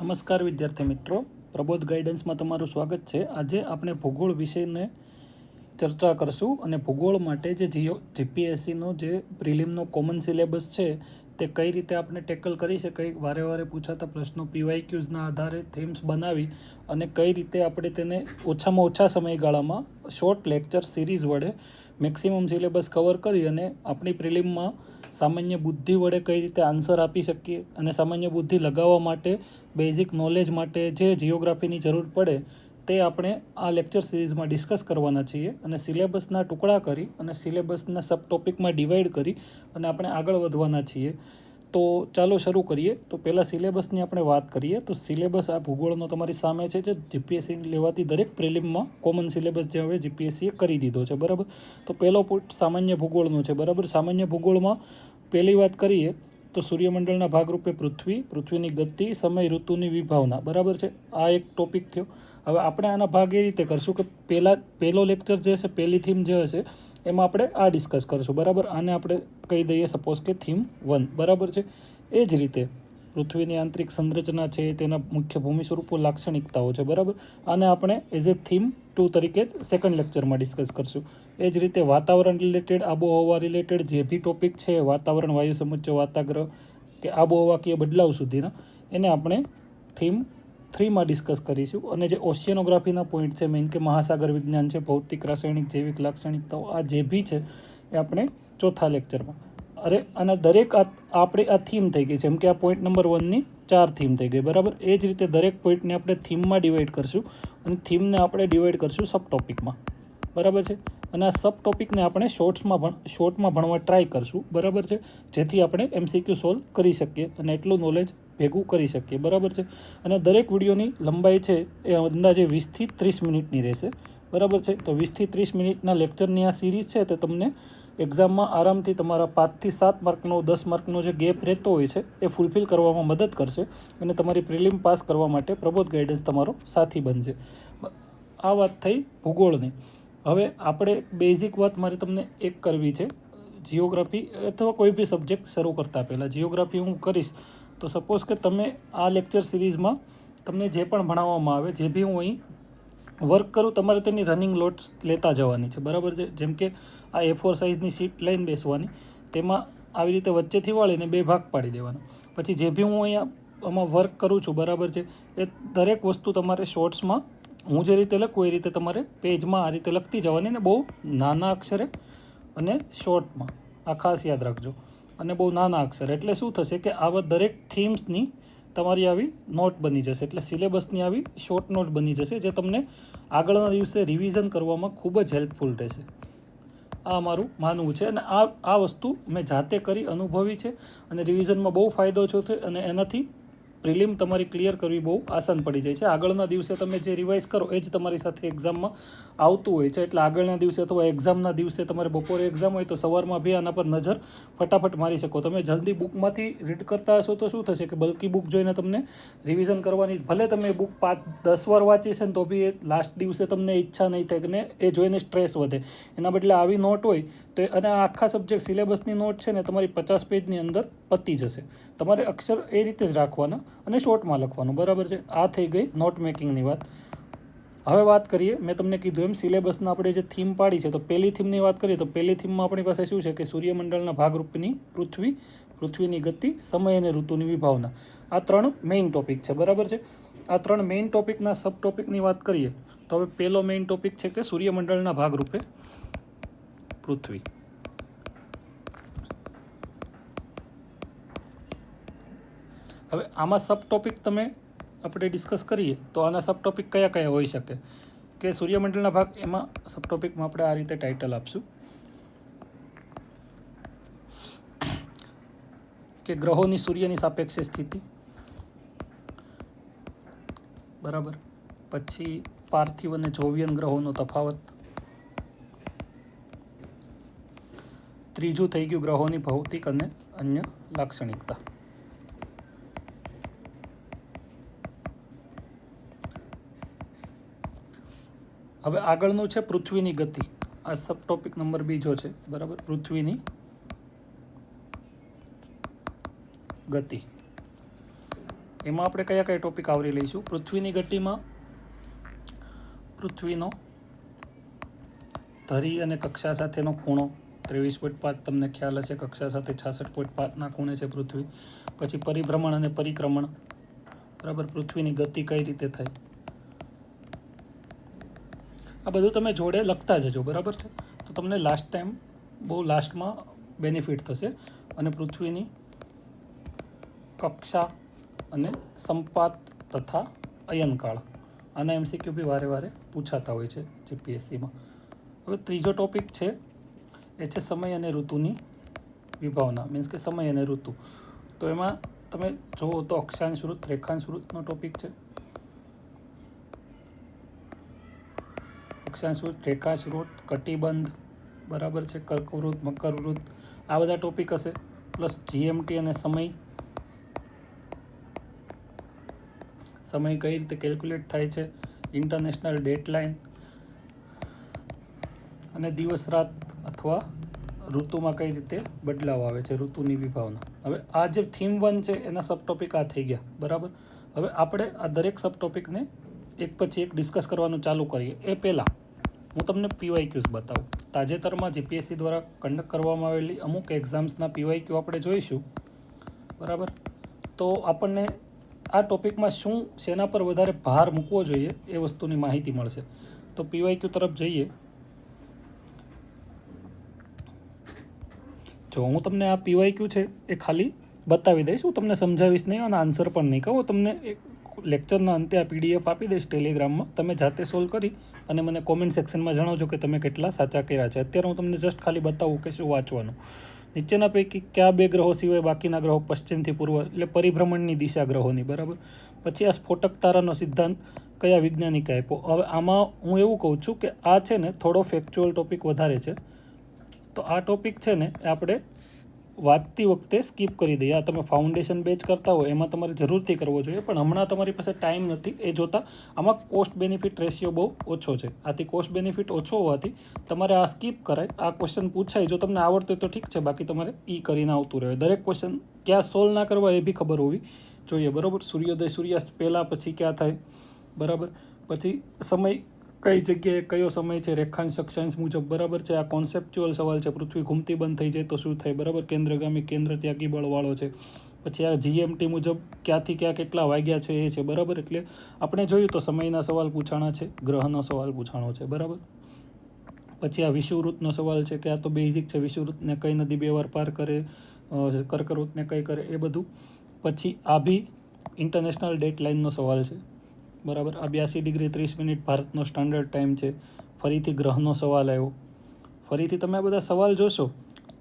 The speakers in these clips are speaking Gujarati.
નમસ્કાર વિદ્યાર્થી મિત્રો, પ્રબોધ ગાઈડન્સમાં તમારું સ્વાગત છે। આજે આપણે ભૂગોળ વિષયને ચર્ચા કરશું અને ભૂગોળ માટે જે જીપીએસસીનો જે પ્રિલિમનો કોમન સિલેબસ છે તે કઈ રીતે આપણે ટેકલ કરી શકાય, વારે વારે પૂછાતા પ્રશ્નો પીવાયક્યુઝના આધારે થીમ્સ બનાવી અને કઈ રીતે આપણે તેને ઓછામાં ઓછા સમયગાળામાં શોર્ટ લેક્ચર સિરીઝ વડે મેક્સિમમ સિલેબસ કવર કરી અને આપણી પ્રિલિમમાં સામાન્ય બુદ્ધિ વડે કઈ રીતે આન્સર આપી શકીએ અને સામાન્ય બુદ્ધિ લગાવવા માટે બેઝિક નોલેજ માટે જે જિયોગ્રાફીની જરૂર પડે તે આપણે આ લેક્ચર સિરીઝમાં ડિસ્કસ કરવાના છીએ અને સિલેબસના ટુકડા કરી અને સિલેબસના સબ ટોપિકમાં ડિવાઈડ કરી અને આપણે આગળ વધવાના છીએ। તો ચાલો શરૂ કરીએ। તો પહેલાં સિલેબસની આપણે વાત કરીએ તો સિલેબસ આ ભૂગોળનો તમારી સામે છે, જે જીપીએસસી લેવાતી દરેક પ્રિલિમમાં કોમન સિલેબસ જે હવે જીપીએસસીએ કરી દીધો છે, બરાબર। તો પહેલો પોઈન્ટ સામાન્ય ભૂગોળનો છે, બરાબર। સામાન્ય ભૂગોળમાં પહેલી વાત કરીએ તો સૂર્યમંડળના ભાગરૂપે પૃથ્વીની ગતિ, સમય, ઋતુની વિભાવના, બરાબર છે। આ એક ટોપિક થયો। હવે આપણે આના ભાગ એ રીતે કરશું કે પહેલો લેક્ચર જે હશે, પહેલી થીમ જે હશે એમાં આપણે આ ડિસ્કસ કરશું, બરાબર। આને આપણે કહી દઈએ સપોઝ કે થીમ 1, બરાબર છે। એ જ રીતે પૃથ્વીની આંતરિક સંરચના છે, તેના મુખ્ય ભૂમિ સ્વરૂપો, લાક્ષણિકતાઓ છે, બરાબર। આને આપણે એઝ એ થીમ 2 તરીકે સેકન્ડ લેક્ચરમાં ડિસ્કસ કરશું। એ જ રીતે વાતાવરણ રિલેટેડ, આબોહવા રિલેટેડ જે બી ટોપિક છે, વાતાવરણ, વાયુ સમુચ્ચય, વાતાગ્રહ કે આબોહવાકીય બદલાવ સુધીના, એને આપણે થીમ 3માં ડિસ્કસ કરીશું। અને જે ઓશિયનોગ્રાફીના પોઈન્ટ છે મેઇન, કે મહાસાગર વિજ્ઞાન છે, ભૌતિક, રાસાયણિક, જૈવિક લાક્ષણિકતાઓ, આ જે બી છે એ આપણે ચોથા લેક્ચરમાં। અને દરેક આપણે આ થીમ થઈ ગઈ, જેમ કે આ પોઈન્ટ નંબર 1ની 4 થીમ થઈ ગઈ, બરાબર। એ જ રીતે દરેક પોઈન્ટને આપણે થીમમાં ડિવાઈડ કરશું અને થીમને આપણે ડિવાઈડ કરશું સબ ટોપિકમાં, બરાબર છે। અને આ સબ ટોપિકને આપણે શોર્ટમાં ભણવા ટ્રાય કરશું, બરાબર છે, જેથી આપણે MCQ સોલ્વ કરી શકીએ અને એટલું નોલેજ ભેગું કરી શકીએ, બરાબર છે। અને દરેક વિડીયોની લંબાઈ છે એ અંદાજે 20થી 30 મિનિટની રહેશે, બરાબર છે। તો 20થી 30 મિનિટના લેક્ચરની આ સિરીઝ છે તે તમને એક્ઝામમાં આરામથી તમારા 5થી 7 માર્કનો, 10 માર્કનો જે ગેપ રહેતો હોય છે એ ફૂલફિલ કરવામાં મદદ કરશે અને તમારી પ્રિલિમ પાસ કરવા માટે પ્રબોધ ગાઈડન્સ તમારો સાથી બનશે। આ વાત થઈ ભૂગોળની। હવે આપણે બેઝિક વાત મારે તમને એક કરવી છે, જિયોગ્રાફી અથવા કોઈ બી સબ્જેક્ટ શરૂ કરતાં પહેલાં જિયોગ્રાફી હું કરીશ તો સપોઝ કે તમે આ લેક્ચર સિરીઝમાં તમને જે પણ ભણાવવામાં આવે, જે બી હું અહીં વર્ક કરું, તમારે તેની રનિંગ નોટ્સ લેતા જવાની છે, બરાબર છે। જેમ કે આ A4 સાઇઝની શીટ લઈને બેસવાની, તેમાં આવી રીતે વચ્ચેથી વાળીને 2 ભાગ પાડી દેવાના। પછી જે બી હું અહીંયા આમાં વર્ક કરું છું, બરાબર છે, એ દરેક વસ્તુ તમારે શોર્ટ્સમાં હું જે રીતે લખું એ રીતે તમારે પેજમાં આ રીતે લખતી જવાની, ને બહુ નાના અક્ષરે અને શોર્ટમાં, આ ખાસ યાદ રાખજો, અને બહુ નાના અક્ષર। એટલે શું થશે કે આવા દરેક થીમ્સની તમારી આવી નોટ બની જશે, એટલે સિલેબસની આવી શોર્ટ નોટ બની જશે, જે તમને આગળના દિવસે રિવિઝન કરવામાં ખૂબ જ હેલ્પફુલ રહેશે। આ મારું માનવું છે અને આ વસ્તુ મેં જાતે કરી, અનુભવી છે અને રિવિઝનમાં બહુ ફાયદો થશે અને એનાથી પ્રિલિમ તમારી ક્લિયર કરવી બહુ આસાન પડી જાય છે। આગળના દિવસે તમે જે રિવાઇઝ કરો એ જ તમારી સાથે એક્ઝામમાં આવતું હોય છે, એટલે આગળના દિવસે અથવા એક્ઝામના દિવસે તમારે બપોરે એક્ઝામ હોય તો સવારમાં બી આના પર નજર ફટાફટ મારી શકો। તમે જલ્દી બુકમાંથી રીડ કરતા હશો તો શું થશે કે બલ્કી બુક જોઈને તમને રિવિઝન કરવાની, ભલે તમે બુક 5-10 વાર વાંચી છે ને તો બી એ લાસ્ટ દિવસે તમને ઈચ્છા નહીં થાય ને એ જોઈને સ્ટ્રેસ વધે। એના બદલે આવી નોટ હોય તો, અને આ આખા સબ્જેક્ટ સિલેબસની નોટ છે ને તમારી 50 પેજની અંદર પતી જશે। તમારે અક્ષર એ રીતે જ રાખવાના અને શોર્ટમાં લખવાનું, બરાબર છે। આ થઈ ગઈ નોટ મેકિંગની વાત। હવે વાત કરીએ, મેં તમને કીધું એમ સિલેબસના આપણે જે થીમ પાડી છે, તો પહેલી થીમની વાત કરીએ તો પહેલી થીમમાં આપણી પાસે શું છે કે સૂર્યમંડળના ભાગરૂપની પૃથ્વીની ગતિ, સમય અને ઋતુની વિભાવના, આ 3 મેઇન ટોપિક છે, બરાબર છે। આ 3 મેઇન ટોપિકના સબ ટોપિકની વાત કરીએ તો હવે પહેલો મેઇન ટોપિક છે કે સૂર્યમંડળના ભાગરૂપે પૃથ્વી। હવે આમાં સબ ટોપિક તમે આપણે ડિસ્કસ કરીએ તો આના સબ ટોપિક કયા કયા હોઈ શકે કે સૂર્યમંડળના ભાગ, એમાં સબ ટોપિકમાં આપણે આ રીતે ટાઇટલ આપશું કે ગ્રહોની સૂર્યની સાપેક્ષે સ્થિતિ, બરાબર। પછી પાર્થિવ અને જોવિયન ગ્રહોનો તફાવત, ત્રીજું થઈ ગયું ગ્રહોની ભૌતિક અને અન્ય લાક્ષણિકતા। હવે આગળનું છે પૃથ્વીની ગતિ, આ સબ ટોપિક નંબર 2 છે, બરાબર। પૃથ્વીની ગતિ, એમાં આપણે કયા કયા ટોપિક આવરી લઈશું? પૃથ્વીની ગતિમાં પૃથ્વીનો ધરી અને કક્ષા સાથેનો ખૂણો 23.5 તમને ખ્યાલ હશે, કક્ષા સાથે 66.5ના ખૂણે છે પૃથ્વી. પછી પરિભ્રમણ અને પરિક્રમણ, બરાબર, પૃથ્વીની ગતિ કઈ રીતે થાય, આ બધું તમે જોડે લખતા જજો, બરાબર છે. તો તમને લાસ્ટ ટાઈમ બહુ લાસ્ટમાં બેનિફિટ થશે. અને પૃથ્વીની કક્ષા અને સંપાત તથા અયનકાળ, આના MCQ બી વારે વારે પૂછાતા હોય છે જીપીએસસીમાં. હવે ત્રીજો ટોપિક છે એ છે સમય અને ઋતુની વિભાવના, મીન્સ કે સમય અને ઋતુ. તો એમાં તમે જુઓ તો અક્ષાંશ વૃત્ત, રેખાંશ વૃત્તનો ટોપિક છે. અક્ષાંશ વૃત્ત, રેખાંશ વૃત્ત, કટિબંધ, બરાબર છે, કર્કવૃત્ત, મકરવૃત્ત, આ બધા ટોપિક હશે. પ્લસ જીએમટી અને સમય કઈ રીતે કેલ્ક્યુલેટ થાય છે, ઇન્ટરનેશનલ ડેડલાઇન, અને દિવસ રાત અથવા ઋતુમાં કઈ રીતે બદલાવ આવે છે, ઋતુની વિભાવના. હવે આ જે થીમ 1 છે એના સબ ટોપિક આ થઈ ગયા, બરાબર. હવે આપણે આ દરેક સબ ટોપિકને એક પછી એક ડિસ્કસ કરવાનું ચાલુ કરીએ એ પહેલાં હું તમને PYQs બતાવું. તાજેતરમાં જીપીએસસી દ્વારા કન્ડક્ટ કરવામાં આવેલી અમુક એક્ઝામ્સના PYQ આપણે જોઈશું, બરાબર. તો આપણને આ ટોપિકમાં શું, શેના પર વધારે ભાર મૂકવો જોઈએ એ વસ્તુની માહિતી મળશે. તો PYQ તરફ જઈએ. જો હું તમને આ PYQ છે એ ખાલી બતાવી દઈશ, હું તમને સમજાવીશ નહીં અને આન્સર પણ નહીં કહું. તમને એક લેક્ચરના અંતે આ PDF આપી દઈશ ટેલિગ્રામમાં, તમે જાતે સોલ્વ કરી અને મને કોમેન્ટ સેક્શનમાં જણાવજો કે તમે કેટલા સાચા કર્યા છે. અત્યારે હું તમને જસ્ટ ખાલી બતાવું કે શું વાંચવાનું. નીચેના પૈકી કયા 2 ગ્રહો સિવાય બાકીના ગ્રહો પશ્ચિમથી પૂર્વ, એટલે પરિભ્રમણની દિશા ગ્રહોની, બરાબર. પછી આ સ્ફોટક તારાનો સિદ્ધાંત કયા વૈજ્ઞાનિકે આપ્યો. હવે આમાં હું એવું કહું છું કે આ છે ને થોડો ફેક્ચ્યુઅલ ટોપિક વધારે છે, તો આ ટોપિક છે ને એ આપણે વાંચતી વખતે સ્કીપ કરી દઈએ. આ તમે ફાઉન્ડેશન બેચ કરતા હોય એમાં તમારે જરૂરથી કરવો જોઈએ, પણ હમણાં તમારી પાસે ટાઈમ નથી એ જોતાં આમાં કોસ્ટ બેનિફિટ રેશિયો બહુ ઓછો છે. આથી કોસ્ટ બેનિફિટ ઓછો હોવાથી તમારે આ સ્કીપ કરાય. આ ક્વેશ્ચન પૂછાય, જો તમને આવડતું હોય તો ઠીક છે, બાકી તમારે કરીને આવતું રહે. દરેક ક્વેશ્ચન ક્યાં સોલ્વ ના કરવા એ બી ખબર હોવી જોઈએ, બરાબર. સૂર્યોદય સૂર્યાસ્ત પહેલાં પછી ક્યાં થાય, બરાબર. પછી સમય કઈ જગ્યાએ કયો સમય છે, રેખાંશ અક્ષાંશ મુજબ, બરાબર છે. આ કોન્સેપ્ચ્યુઅલ સવાલ છે. પૃથ્વી ઘૂમતી બંધ થઈ જાય તો શું થાય, બરાબર. કેન્દ્રગામી કેન્દ્ર ત્યાગી બળવાળો છે. પછી આ GMT મુજબ ક્યાંથી ક્યાં કેટલા વાગ્યા છે એ છે, બરાબર. એટલે આપણે જોયું તો સમયના સવાલ પૂછાણા છે, ગ્રહનો સવાલ પૂછાણો છે, બરાબર. પછી આ વિષુવવૃત્તનો સવાલ છે કે આ તો બેઝિક છે, વિષુવવૃત્તને કઈ નદી 2 વાર પાર કરે, કર્કવૃત્તને કઈ કરે, એ બધું. પછી આ બી ઇન્ટરનેશનલ ડેડલાઇનનો સવાલ છે, બરાબર. આ 82 ડિગ્રી 30 મિનિટ ભારતનો સ્ટાન્ડર્ડ ટાઈમ છે. ફરીથી ગ્રહનો સવાલ આવ્યો. ફરીથી તમે આ બધા સવાલ જોશો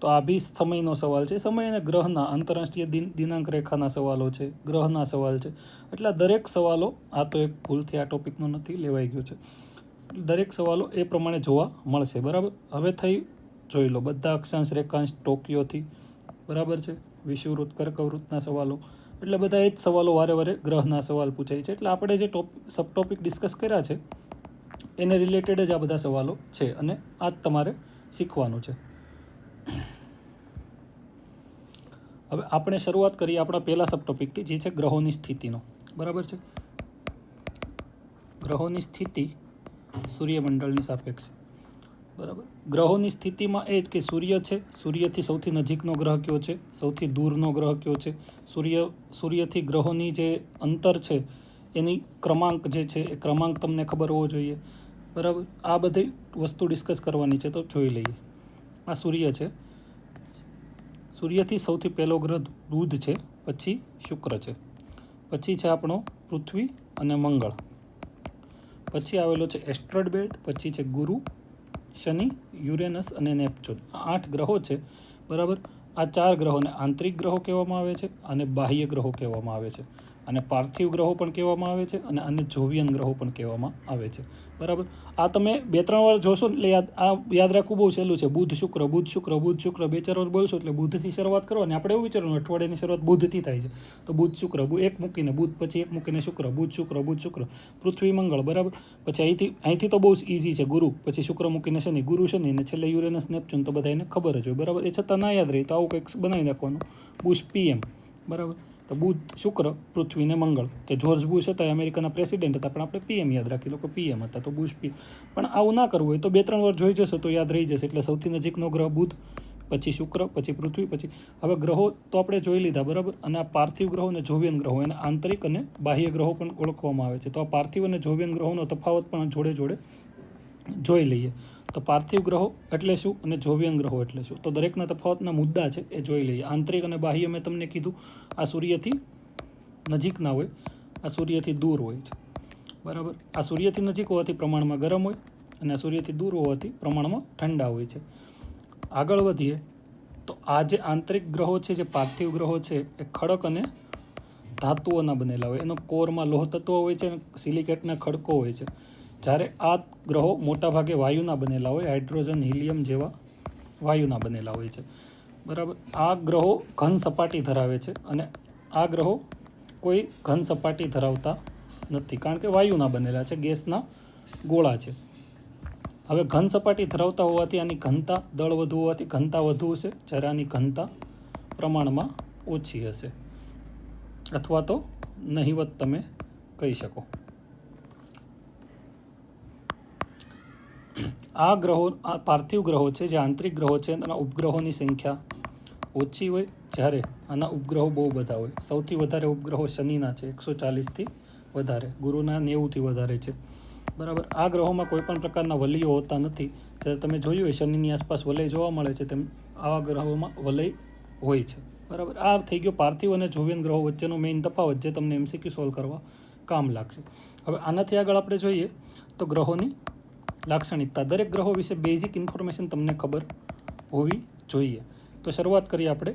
તો આ બી સમયનો સવાલ છે. સમય અને ગ્રહના આંતરરાષ્ટ્રીય દિનાંક રેખાના સવાલો છે, ગ્રહના સવાલ છે. એટલે દરેક સવાલો, આ તો એક ભૂલથી આ ટોપિકનો નથી લેવાઈ ગયો છે, દરેક સવાલો એ પ્રમાણે જોવા મળશે, બરાબર. હવે થઈ જોઈ લો બધા અક્ષાંશ રેખાંશ ટોકિયોથી, બરાબર છે. વિષુવવૃત્ત, કર્કવૃત્તના સવાલો, એટલે બધા એ જ સવાલો વારે વારે ગ્રહના સવાલ પૂછાય છે. એટલે આપણે જે સબ ટોપિક ડિસ્કસ કર્યા છે એને રિલેટેડ જ આ બધા સવાલો છે અને આ જ તમારે શીખવાનું છે. હવે આપણે શરૂઆત કરીએ આપણા પહેલા સબ ટોપિકથી, જે છે ગ્રહોની સ્થિતિનો, બરાબર છે. ગ્રહોની સ્થિતિ સૂર્યમંડળની સાપેક્ષે, બરાબર. ગ્રહોની સ્થિતિમાં એ જ કે સૂર્ય છે, સૂર્યથી સૌથી નજીકનો ગ્રહ કયો છે, સૌથી દૂરનો ગ્રહ કયો છે, સૂર્યથી ગ્રહોની જે અંતર છે એની ક્રમાંક જે છે એ ક્રમાંક તમને ખબર હોવો જોઈએ, બરાબર. આ બધી વસ્તુ ડિસ્કસ કરવાની છે, તો જોઈ લઈએ. આ સૂર્ય છે, સૂર્યથી સૌથી પહેલો ગ્રહ બુધ છે, પછી શુક્ર છે, પછી છે આપણો પૃથ્વી અને મંગળ, પછી આવેલો છે એસ્ટ્રોઇડ બેલ્ટ, પછી છે ગુરુ, શનિ, યુરેનસ અને નેપચ્યુન. આ 8 ગ્રહો છે, બરાબર. આ 4 ગ્રહોને આંતરિક ગ્રહો કહેવામાં આવે છે અને બાહ્ય ગ્રહો કહેવામાં આવે છે, અને પાર્થિવ ગ્રહો પણ કહેવામાં આવે છે, અને આને જોવિયન ગ્રહો પણ કહેવામાં આવે છે, બરાબર. આ તમે 2-3 વાર જોશો એટલે યાદ રાખવું બહુ સહેલું છે. બુધ શુક્ર, બુધ શુક્ર, બુધ શુક્ર, 2-4 વાર બોલશો એટલે બુધથી શરૂઆત કરવાની. આપણે એવું વિચારવાનું અઠવાડિયાની શરૂઆત બુધથી થાય છે, તો બુધ શુક્ર, એક મૂકીને બુધ, પછી એક મૂકીને શુક્ર, બુધ શુક્ર, બુધ શુક્ર, પૃથ્વી મંગળ, બરાબર. પછી અહીંથી તો બહુ ઇઝી છે, ગુરુ, પછી શુક્ર મૂકીને શનિ, ગુરુ શનિ, અને છેલ્લે યુરેનસ નેપચ્યુન, તો બધા એને ખબર જ હોય, બરાબર. એ છતાં ના યાદ રહી તો આવું કંઈક બનાવી નાખવાનું, બુશ PM, બરાબર. તો બુધ, શુક્ર, પૃથ્વી ને મંગળ. કે જ્યોર્જ બુશ હતા એ અમેરિકાના પ્રેસિડેન્ટ હતા, પણ આપણે પીએમ યાદ રાખી લો કે પીએમ હતા તો બુશ પીએમ. પણ આવું ના કરવું હોય તો 2-3 વાર જોઈ જશો તો યાદ રહી જશે. એટલે સૌથી નજીકનો ગ્રહ બુધ, પછી શુક્ર, પછી પૃથ્વી, પછી હવે ગ્રહો તો આપણે જોઈ લીધા, બરાબર. અને આ પાર્થિવ ગ્રહો અને જોવિયન ગ્રહો, એને આંતરિક અને બાહ્ય ગ્રહો પણ ઓળખવામાં આવે છે. તો આ પાર્થિવ અને જોવિયન ગ્રહોનો તફાવત પણ જોડે જોડે જોઈ લઈએ. તો પાર્થિવ ગ્રહો એટલે શું અને જોવિયન ગ્રહો એટલે શું, તો દરેકના તફાવતના મુદ્દા છે એ જોઈ લઈએ. આંતરિક અને બાહ્ય મેં તમને કીધું, આ સૂર્યથી નજીકના હોય, આ સૂર્યથી દૂર હોય છે, બરાબર. આ સૂર્યથી નજીક હોવાથી પ્રમાણમાં ગરમ હોય અને આ સૂર્યથી દૂર હોવાથી પ્રમાણમાં ઠંડા હોય છે. આગળ વધીએ તો આ જે આંતરિક ગ્રહો છે, જે પાર્થિવ ગ્રહો છે, એ ખડક અને ધાતુઓના બનેલા હોય. એનો કોરમાં લોહ તત્વો હોય છે અને સિલિકેટના ખડકો હોય છે. જ્યારે આ ગ્રહો મોટાભાગે વાયુના બનેલા હોય, હાઇડ્રોજન, હિલિયમ જેવા વાયુના બનેલા હોય છે, બરાબર. આ ગ્રહો ઘન સપાટી ધરાવે છે અને આ ગ્રહો કોઈ ઘન સપાટી ધરાવતા નથી, કારણ કે વાયુના બનેલા છે, ગેસના ગોળા છે. હવે ઘન સપાટી ધરાવતા હોવાથી આની ઘનતા, દળ વધુ હોવાથી ઘનતા વધુ હશે, જ્યારે આની ઘનતા પ્રમાણમાં ઓછી હશે, અથવા તો નહિવત તમે કહી શકો. આ ગ્રહો, આ પાર્થિવ ગ્રહો છે, જે આંતરિક ગ્રહો છે, એના ઉપગ્રહોની સંખ્યા ઓછી હોય, જ્યારે આના ઉપગ્રહો બહુ બધા હોય. સૌથી વધારે ઉપગ્રહો શનિના છે, 140થી વધારે, ગુરુના 90થી વધારે છે, બરાબર. આ ગ્રહોમાં કોઈ પણ પ્રકારના વલયો હોતા નથી. જ્યારે તમે જોયું હોય શનિની આસપાસ વલય જોવા મળે છે, તેમ આવા ગ્રહોમાં વલય હોય છે, બરાબર. આ થઈ ગયો પાર્થિવ અને જોવિયન ગ્રહો વચ્ચેનો મેઇન તફાવત, જે તમને MCQ સોલ્વ કરવા કામ લાગશે. હવે આનાથી આગળ આપણે જોઈએ તો ગ્રહોની લાક્ષણિકતા. દરેક ગ્રહો વિશે બેઝિક ઇન્ફોર્મેશન તમને ખબર હોવી જોઈએ. તો શરૂઆત કરીએ આપણે.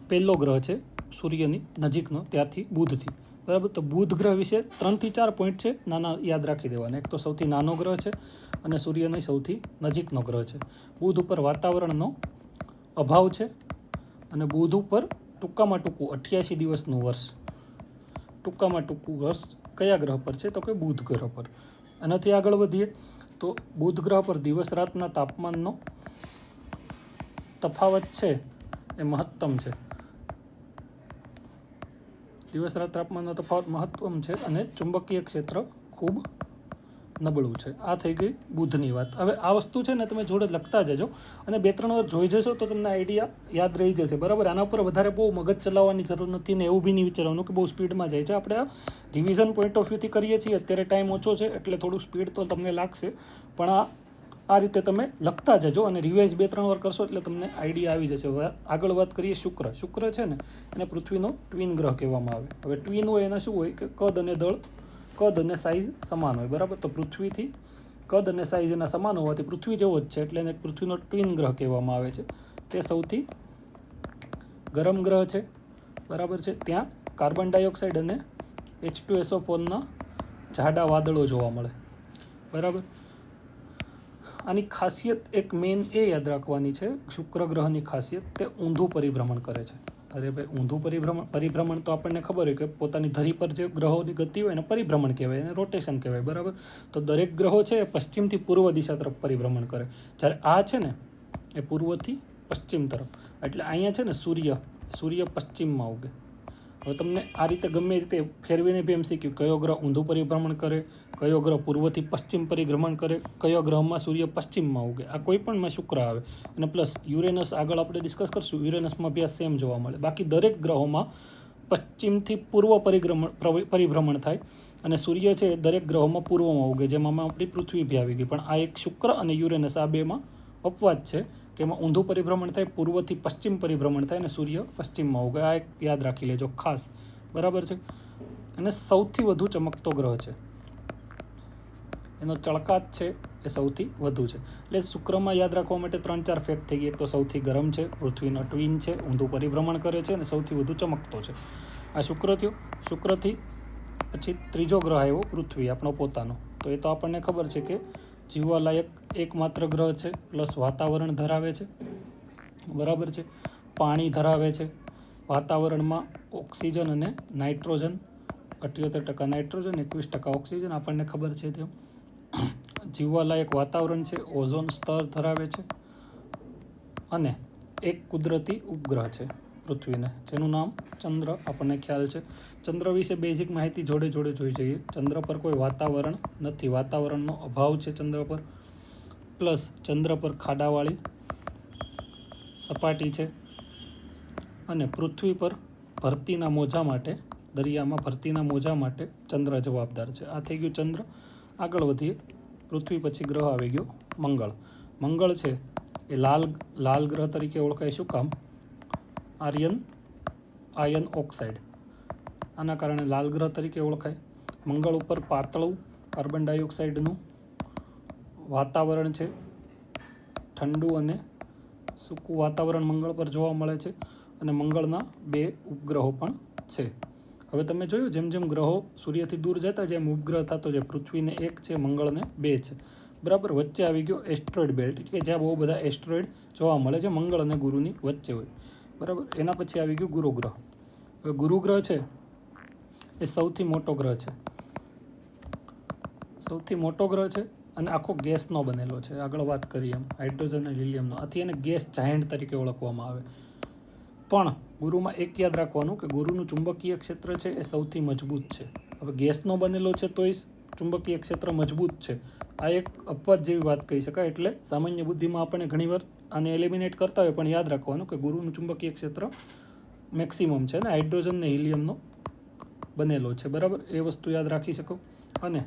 પહેલો ગ્રહ છે સૂર્યની નજીકનો, ત્યારથી બુધથી, બરાબર. તો બુધ ગ્રહ વિશે 3 થી 4 પોઈન્ટ છે નાના, યાદ રાખી દેવાના. એક તો સૌથી નાનો ગ્રહ છે અને સૂર્યની સૌથી નજીકનો ગ્રહ છે. બુધ ઉપર વાતાવરણનો અભાવ છે અને બુધ ઉપર ટૂંકામાં ટૂંકું 88 દિવસનું વર્ષ, ટૂંકામાં ટૂંકું વર્ષ કયા ગ્રહ પર છે, તો કે બુધ ગ્રહ પર. આનાથી આગળ વધીએ તો બુધ ગ્રહ પર દિવસ રાતના તાપમાનનો તફાવત છે એ મહત્તમ છે. દિવસ રાત તાપમાનનો તફાવત મહત્તમ છે અને ચુંબકીય ક્ષેત્ર ખૂબ નબળું છે. આ થઈ ગઈ બુધની વાત. હવે આ વસ્તુ છે ને તમે જોડે લખતા જજો અને 2-3 વાર જોઈ જશો તો તમને આઈડિયા યાદ રહી જશે, બરાબર. આના ઉપર વધારે બહુ મગજ ચલાવવાની જરૂર નથી ને એવું બી નહીં વિચારવાનું કે બહુ સ્પીડમાં જાય છે. આપણે આ રિવિઝન પોઈન્ટ ઓફ વ્યૂથી કરીએ છીએ. અત્યારે ટાઈમ ઓછો છે એટલે થોડું સ્પીડ તો તમને લાગશે, પણ આ રીતે તમે લખતા જજો અને રિવાઇઝ 2-3 વાર કરશો એટલે તમને આઈડિયા આવી જશે. હવે આગળ વાત કરીએ શુક્ર. શુક્ર છે ને એને પૃથ્વીનો ટ્વિન ગ્રહ કહેવામાં આવે. હવે ટ્વિન હોય એના શું હોય કે કદ અને દળ, કદ અને સાઇઝ સમાન હોય, બરાબર. તો પૃથ્વીથી કદ અને સાઇઝ એના સમાન હોવાથી પૃથ્વી જેવો જ છે, એટલે એને પૃથ્વીનો ટ્વિન ગ્રહ કહેવામાં આવે છે. તે સૌથી ગરમ ગ્રહ છે, બરાબર છે. ત્યાં કાર્બન ડાયોક્સાઇડ અને H2SO4ના જાડા વાદળો જોવા મળે, બરાબર. આની ખાસિયત એક મેઇન એ યાદ રાખવાની છે, શુક્ર ગ્રહની ખાસિયત, તે ઊંધું પરિભ્રમણ કરે છે. અરે ભાઈ, ઊંધું પરિભ્રમણ તો આપણને ખબર હોય કે પોતાની ધરી પર જે ગ્રહોની ગતિ હોય એને પરિભ્રમણ કહેવાય, એને રોટેશન કહેવાય, બરાબર. તો દરેક ગ્રહો છે એ પશ્ચિમથી પૂર્વ દિશા તરફ પરિભ્રમણ કરે, જ્યારે આ છે ને એ પૂર્વથી પશ્ચિમ તરફ. એટલે અહીંયા છે ને સૂર્ય પશ્ચિમમાં ઉગે. હવે તમને આ રીતે ગમે રીતે ફેરવીને બી MCQ, કયો ગ્રહ ઊંધું પરિભ્રમણ કરે, કયો ગ્રહ પૂર્વથી પશ્ચિમ પરિભ્રમણ કરે, કયો ગ્રહમાં સૂર્ય પશ્ચિમમાં ઉગે, આ કોઈ પણમાં શુક્ર આવે. અને પ્લસ યુરેનસ આગળ આપણે ડિસ્કસ કરશું, યુરેનસમાં બી આ સેમ જોવા મળે. બાકી દરેક ગ્રહોમાં પશ્ચિમથી પૂર્વ પરિભ્રમણ થાય અને સૂર્ય છે એ દરેક ગ્રહોમાં પૂર્વમાં ઉગે, જેમાં આપણી પૃથ્વી બી આવી ગઈ. પણ આ એક શુક્ર અને યુરેનસ આ બેમાં અપવાદ છે કે એમાં ઊંધું પરિભ્રમણ થાય, પૂર્વથી પશ્ચિમ પરિભ્રમણ થાય અને સૂર્ય પશ્ચિમમાં ઉગે. આ એક યાદ રાખી લેજો ખાસ, બરાબર છે. અને સૌથી વધુ ચમકતો ગ્રહ છે, એનો ચળકાટ છે એ સૌથી વધુ છે. એટલે શુક્રમાં યાદ રાખવા માટે 3-4 ફેક્ટ થઈ ગઈ. એક તો સૌથી ગરમ છે, પૃથ્વીનો ટ્વિન છે, ઊંધું પરિભ્રમણ કરે છે અને સૌથી વધુ ચમકતો છે. આ શુક્ર થયો. શુક્રથી પછી ત્રીજો ગ્રહ આવ્યો પૃથ્વી, આપણો પોતાનો. તો એ તો આપણને ખબર છે કે જીવવાલાયક એકમાત્ર ગ્રહ છે, પ્લસ વાતાવરણ ધરાવે છે, બરાબર છે. પાણી ધરાવે છે. વાતાવરણમાં ઓક્સિજન અને નાઇટ્રોજન, 78% નાઇટ્રોજન, 21% ઓક્સિજન, આપણને ખબર છે તેમ. જીવવાલાયક વાતાવરણ છે, ઓઝોન સ્તર ધરાવે છે અને એક કુદરતી ઉપગ્રહ છે, પૃથ્વીને, જેનું નામ ચંદ્ર આપણને ખ્યાલ છે. ચંદ્ર વિશે બેઝિક માહિતી જોડે જોડે જોઈ જઈએ. ચંદ્ર પર કોઈ વાતાવરણ નથી, વાતાવરણનો અભાવ છે ચંદ્ર પર. પ્લસ ચંદ્ર પર ખાડાવાળી સપાટી છે. અને પૃથ્વી પર ભરતીના મોજા માટે, દરિયામાં ભરતીના મોજા માટે ચંદ્ર જવાબદાર છે. આ થઈ ગયું ચંદ્ર. આગળ વધીએ. પૃથ્વી પછી ગ્રહ આવી ગયો મંગળ. મંગળ છે એ લાલ ગ્રહ તરીકે ઓળખાય. શું કામ? આયર્ન ઓક્સાઇડ, આના કારણે લાલ ગ્રહ તરીકે ઓળખાય. મંગળ ઉપર પાતળું કાર્બન ડાયોક્સાઇડનું વાતાવરણ છે. ઠંડુ અને સૂકું વાતાવરણ મંગળ પર જોવા મળે છે. અને મંગળના 2 ઉપગ્રહો પણ છે. હવે તમે જોયું જેમ જેમ ગ્રહો સૂર્યથી દૂર જતા જેમ ઉપગ્રહ થતો જાય. પૃથ્વીને 1 છે, મંગળને 2 છે. બરાબર. વચ્ચે આવી ગયો એસ્ટ્રોઇડ બેલ્ટ, કે જ્યાં બહુ બધા એસ્ટ્રોઇડ જોવા મળે છે, મંગળ અને ગુરુની વચ્ચે હોય. બરાબર. એના પછી આવી ગયું ગુરુ ગ્રહ. હવે ગુરુ ગ્રહ છે એ સૌથી મોટો ગ્રહ છે. સૌથી મોટો ગ્રહ છે અને આખો ગેસનો બનેલો છે. આગળ વાત કરીએ એમ હાઇડ્રોજન અને હિલિયમનો. આથી એને ગેસ જાયન્ટ તરીકે ઓળખવામાં આવે. પણ ગુરુમાં એક યાદ રાખવાનું કે ગુરુનું ચુંબકીય ક્ષેત્ર છે એ સૌથી મજબૂત છે. હવે ગેસનો બનેલો છે તોય ચુંબકીય ક્ષેત્ર મજબૂત છે. આ એક અપવાદ જેવી વાત કહી શકાય. એટલે સામાન્ય બુદ્ધિમાં આપણે ઘણીવાર આને એલિમિનેટ કરતા હોય, પણ યાદ રાખવાનું કે ગુરુનું ચુંબકીય ક્ષેત્ર મેક્સિમમ છે ને હાઇડ્રોજન ને હિલિયમનો બનેલો છે. બરાબર. એ વસ્તુ યાદ રાખી શકો. અને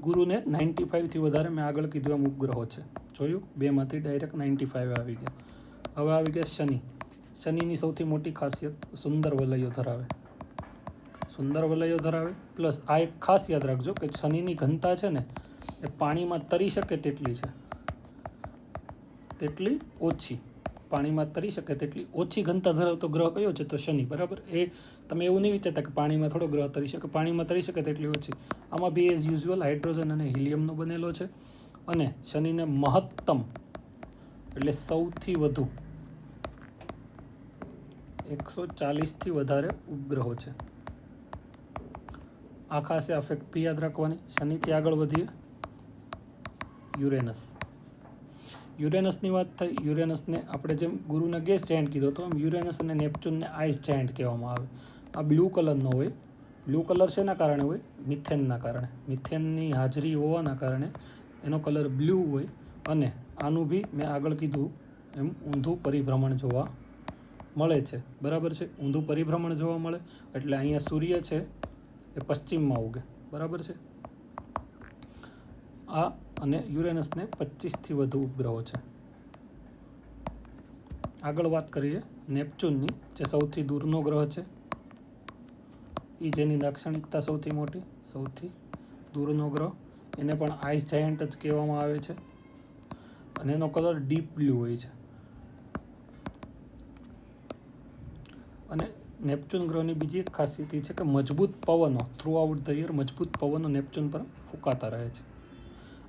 ગુરુને 95થી વધારે મેં આગળ કીધું એમ ઉપગ્રહો છે. જોયું? 2માંથી ડાયરેક્ટ 95 આવી ગયા. હવે આવી ગયા શનિ. શનિની સૌથી મોટી ખાસિયત સુંદર વલયો ધરાવે. સુંદર વલયો ધરાવે. પ્લસ આ એક ખાસ યાદ રાખજો કે શનિની ઘનતા છે ને એ પાણીમાં તરી શકે તેટલી છે, તેટલી ઓછી. પાણીમાં તરી શકે તેટલી ઓછી ઘનતા ધરાવતો ગ્રહ કયો છે? તો શનિ. બરાબર. એ તમે એવું નહીં વિચારતા કે પાણીમાં થોડો ગ્રહ તરી શકે. પાણીમાં તરી શકે તેટલી ઓછી. આમાં બી એઝ યુઝ્યુઅલ હાઇડ્રોજન અને હિલિયમનો બનેલો છે. અને શનિને મહત્તમ એટલે સૌથી વધુ 140થી વધારે ઉપગ્રહો છે. આ ખાસ આ ફેક્ટ બી યાદ રાખવાની. શનિથી આગળ વધીએ. યુરેનસ. યુરેનસની વાત થઈ. યુરેનસને આપણે જેમ ગુરુને ગેસ જાયન્ટ કીધો તો એમ યુરેનસ અને નેપચ્યુનને આઈસ જાયન્ટ કહેવામાં આવે. આ બ્લુ કલરનો હોય. બ્લુ કલર શેના કારણે હોય? મિથેનના કારણે. મિથેનની હાજરી હોવાના કારણે એનો કલર બ્લુ હોય. અને આનું બી મેં આગળ કીધું એમ ઊંધું પરિભ્રમણ જોવા મળે છે. બરાબર છે. ઊંધું પરિભ્રમણ જોવા મળે એટલે અહીંયા સૂર્ય છે એ પશ્ચિમમાં ઉગે. બરાબર છે. આ અને યુરેનસને 25થી વધુ ઉપગ્રહો છે. આગળ વાત કરીએ નેપચ્યુનની, જે સૌથી દૂરનો ગ્રહ છે. એ જેની લાક્ષણિકતા સૌથી મોટી, સૌથી દૂરનો ગ્રહ. એને પણ આઈસ જાયન્ટ જ કહેવામાં આવે છે. અને એનો કલર ડીપ બ્લુ હોય છે. અને નેપચ્યુન ગ્રહની બીજી એક ખાસિયત એ છે કે મજબૂત પવનો થ્રુ આઉટ ધ યર મજબૂત પવનો નેપચ્યુન પર ફૂંકાતા રહે છે.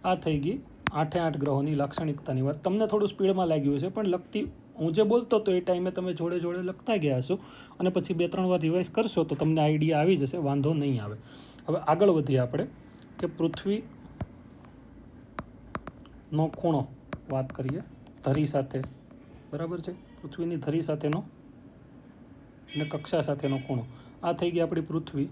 આ થઈ ગઈ 8 ગ્રહોની લાક્ષણિકતાની વાત. તમને થોડું સ્પીડમાં લાગ્યું હશે, પણ લખતી હું જે બોલતો હતો એ ટાઈમે તમે જોડે જોડે લખતા ગયા હશો. અને પછી 2-3 વાર રિવાઇઝ કરશો તો તમને આઈડિયા આવી જશે, વાંધો નહીં આવે. હવે આગળ વધીએ આપણે કે પૃથ્વીનો ખૂણો વાત કરીએ ધરી સાથે. બરાબર છે. પૃથ્વીની ધરી સાથેનો અને કક્ષા સાથેનો ખૂણો. આ થઈ ગઈ આપણી પૃથ્વી.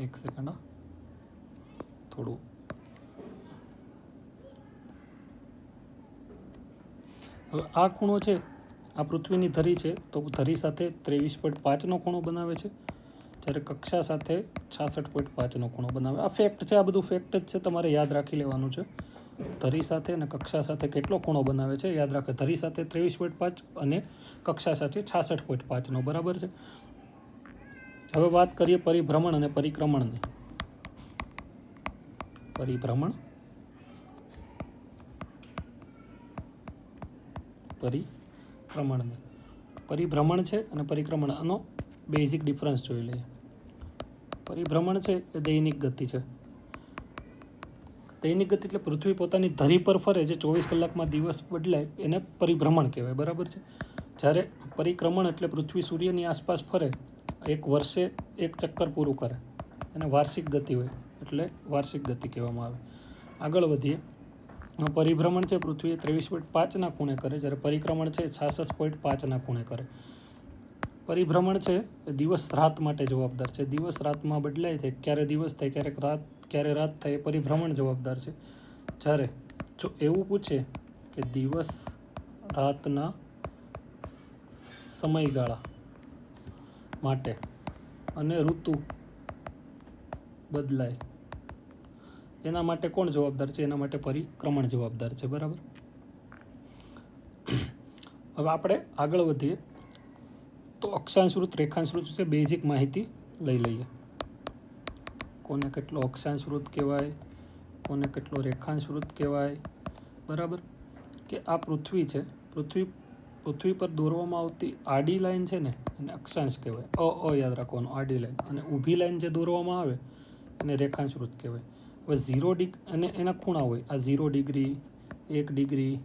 એક સેકન્ડ. થોડું હવે આ ખૂણો છે, આ પૃથ્વીની ધરી છે તો ધરી સાથે 23.5નો ખૂણો બનાવે છે. જ્યારે કક્ષા સાથે 66.5નો ખૂણો બનાવે. આ ફેક્ટ છે. આ બધું ફેક્ટ જ છે, તમારે યાદ રાખી લેવાનું છે. ધરી સાથે અને કક્ષા સાથે કેટલો ખૂણો બનાવે છે યાદ રાખે. ધરી સાથે 23.5 અને કક્ષા સાથે 66.5નો. બરાબર છે. હવે વાત કરીએ પરિભ્રમણ અને પરિક્રમણની. પરિભ્રમણ છે અને પરિક્રમણ. આનો બેઝિક ડિફરન્સ જોઈ લઈએ. પરિભ્રમણ છે એ દૈનિક ગતિ છે. દૈનિક ગતિ એટલે પૃથ્વી પોતાની ધરી પર ફરે, જે 24 કલાકમાં દિવસ બદલાય એને પરિભ્રમણ કહેવાય. બરાબર છે. જ્યારે પરિક્રમણ એટલે પૃથ્વી સૂર્યની આસપાસ ફરે, એક વર્ષે એક ચક્કર પૂરું કરે. એને વાર્ષિક ગતિ હોય એટલે વાર્ષિક ગતિ કહેવામાં આવે. આગળ વધીએ. પરિભ્રમણ છે પૃથ્વી 23.5 ખૂણે કરે, જ્યારે પરિક્રમણ છે 66.5 ખૂણે કરે. પરિભ્રમણ છે એ દિવસ રાત માટે જવાબદાર છે. દિવસ રાતમાં બદલાય છે, ક્યારે દિવસ થાય ક્યારે રાત થાય એ પરિભ્રમણ જવાબદાર છે. જ્યારે જો એવું પૂછે કે દિવસ રાતના સમયગાળા માટે અને ઋતુ બદલાય એના માટે કોણ જવાબદાર છે? એના માટે પરિક્રમણ જવાબદાર છે. બરાબર. હવે આપણે આગળ વધીએ તો અક્ષાંશ વૃત્ત રેખાંશ વૃત્ત છે બેઝિક માહિતી લઈ લઈએ. કોને કેટલો અક્ષાંશ વૃત્ત કહેવાય, કોને કેટલો રેખાંશ વૃત્ત કહેવાય. બરાબર. કે આ પૃથ્વી છે, પૃથ્વી પર દોરવામાં આવતી આડી લાઈન છે ને એને અક્ષાંશ કહેવાય. યાદ રાખવાનું, આડી લાઈન. અને ઊભી લાઈન જે દોરવામાં આવે એને રેખાંશ વૃત્ત કહેવાય. હવે 0 ડિગ્રી અને એના ખૂણા હોય. આ 0 ડિગ્રી, 1 ડિગ્રી,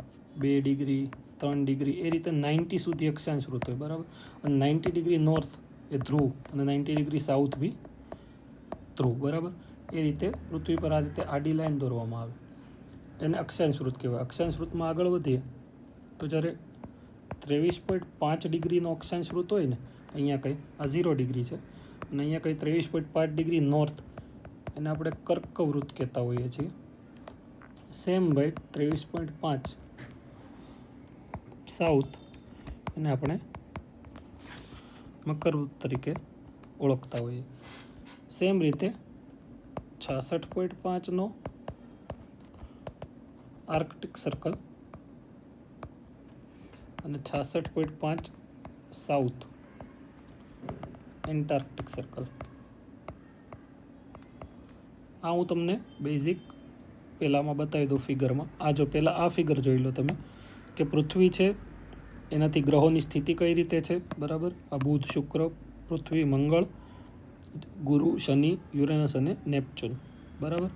2 ડિગ્રી, 3 ડિગ્રી, એ રીતે 90 સુધી અક્ષાંશ વૃત્ત હોય. બરાબર. અને 90 ડિગ્રી નોર્થ એ ધ્રુવ અને 90 ડિગ્રી સાઉથ બી ધ્રુવ. બરાબર. એ રીતે પૃથ્વી પર આ રીતે આડી લાઈન દોરવામાં આવે એને અક્ષાંશ વૃત્ત કહેવાય. અક્ષાંશ વૃત્તમાં આગળ વધીએ તો જ્યારે 23.5 ડિગ્રીનો અક્ષાંશ વૃત્ત હોય ને, અહીંયા કંઈ આ 0 ડિગ્રી છે અને અહીંયા કંઈ 23.5 ડિગ્રી નોર્થ, એને આપણે કર્કવૃત્ત કહેતા હોઈએ છીએ. સેમ રાઈટ 23.5 સાઉથ, એને આપણે મકરવૃત્ત તરીકે ઓળખતા હોઈએ. સેમ રીતે 66.5નો આર્કટિક સર્કલ અને 66.5 સાઉથ એન્ટાર્કટિક સર્કલ. આ હું તમને બેઝિક પહેલાંમાં બતાવી દઉં ફિગરમાં. પહેલાં આ ફિગર જોઈ લો તમે કે પૃથ્વી છે એનાથી ગ્રહોની સ્થિતિ કઈ રીતે છે. બરાબર. આ બુધ, શુક્ર, પૃથ્વી, મંગળ, ગુરુ, શનિ, યુરેનસ અને નેપચ્યુન. બરાબર.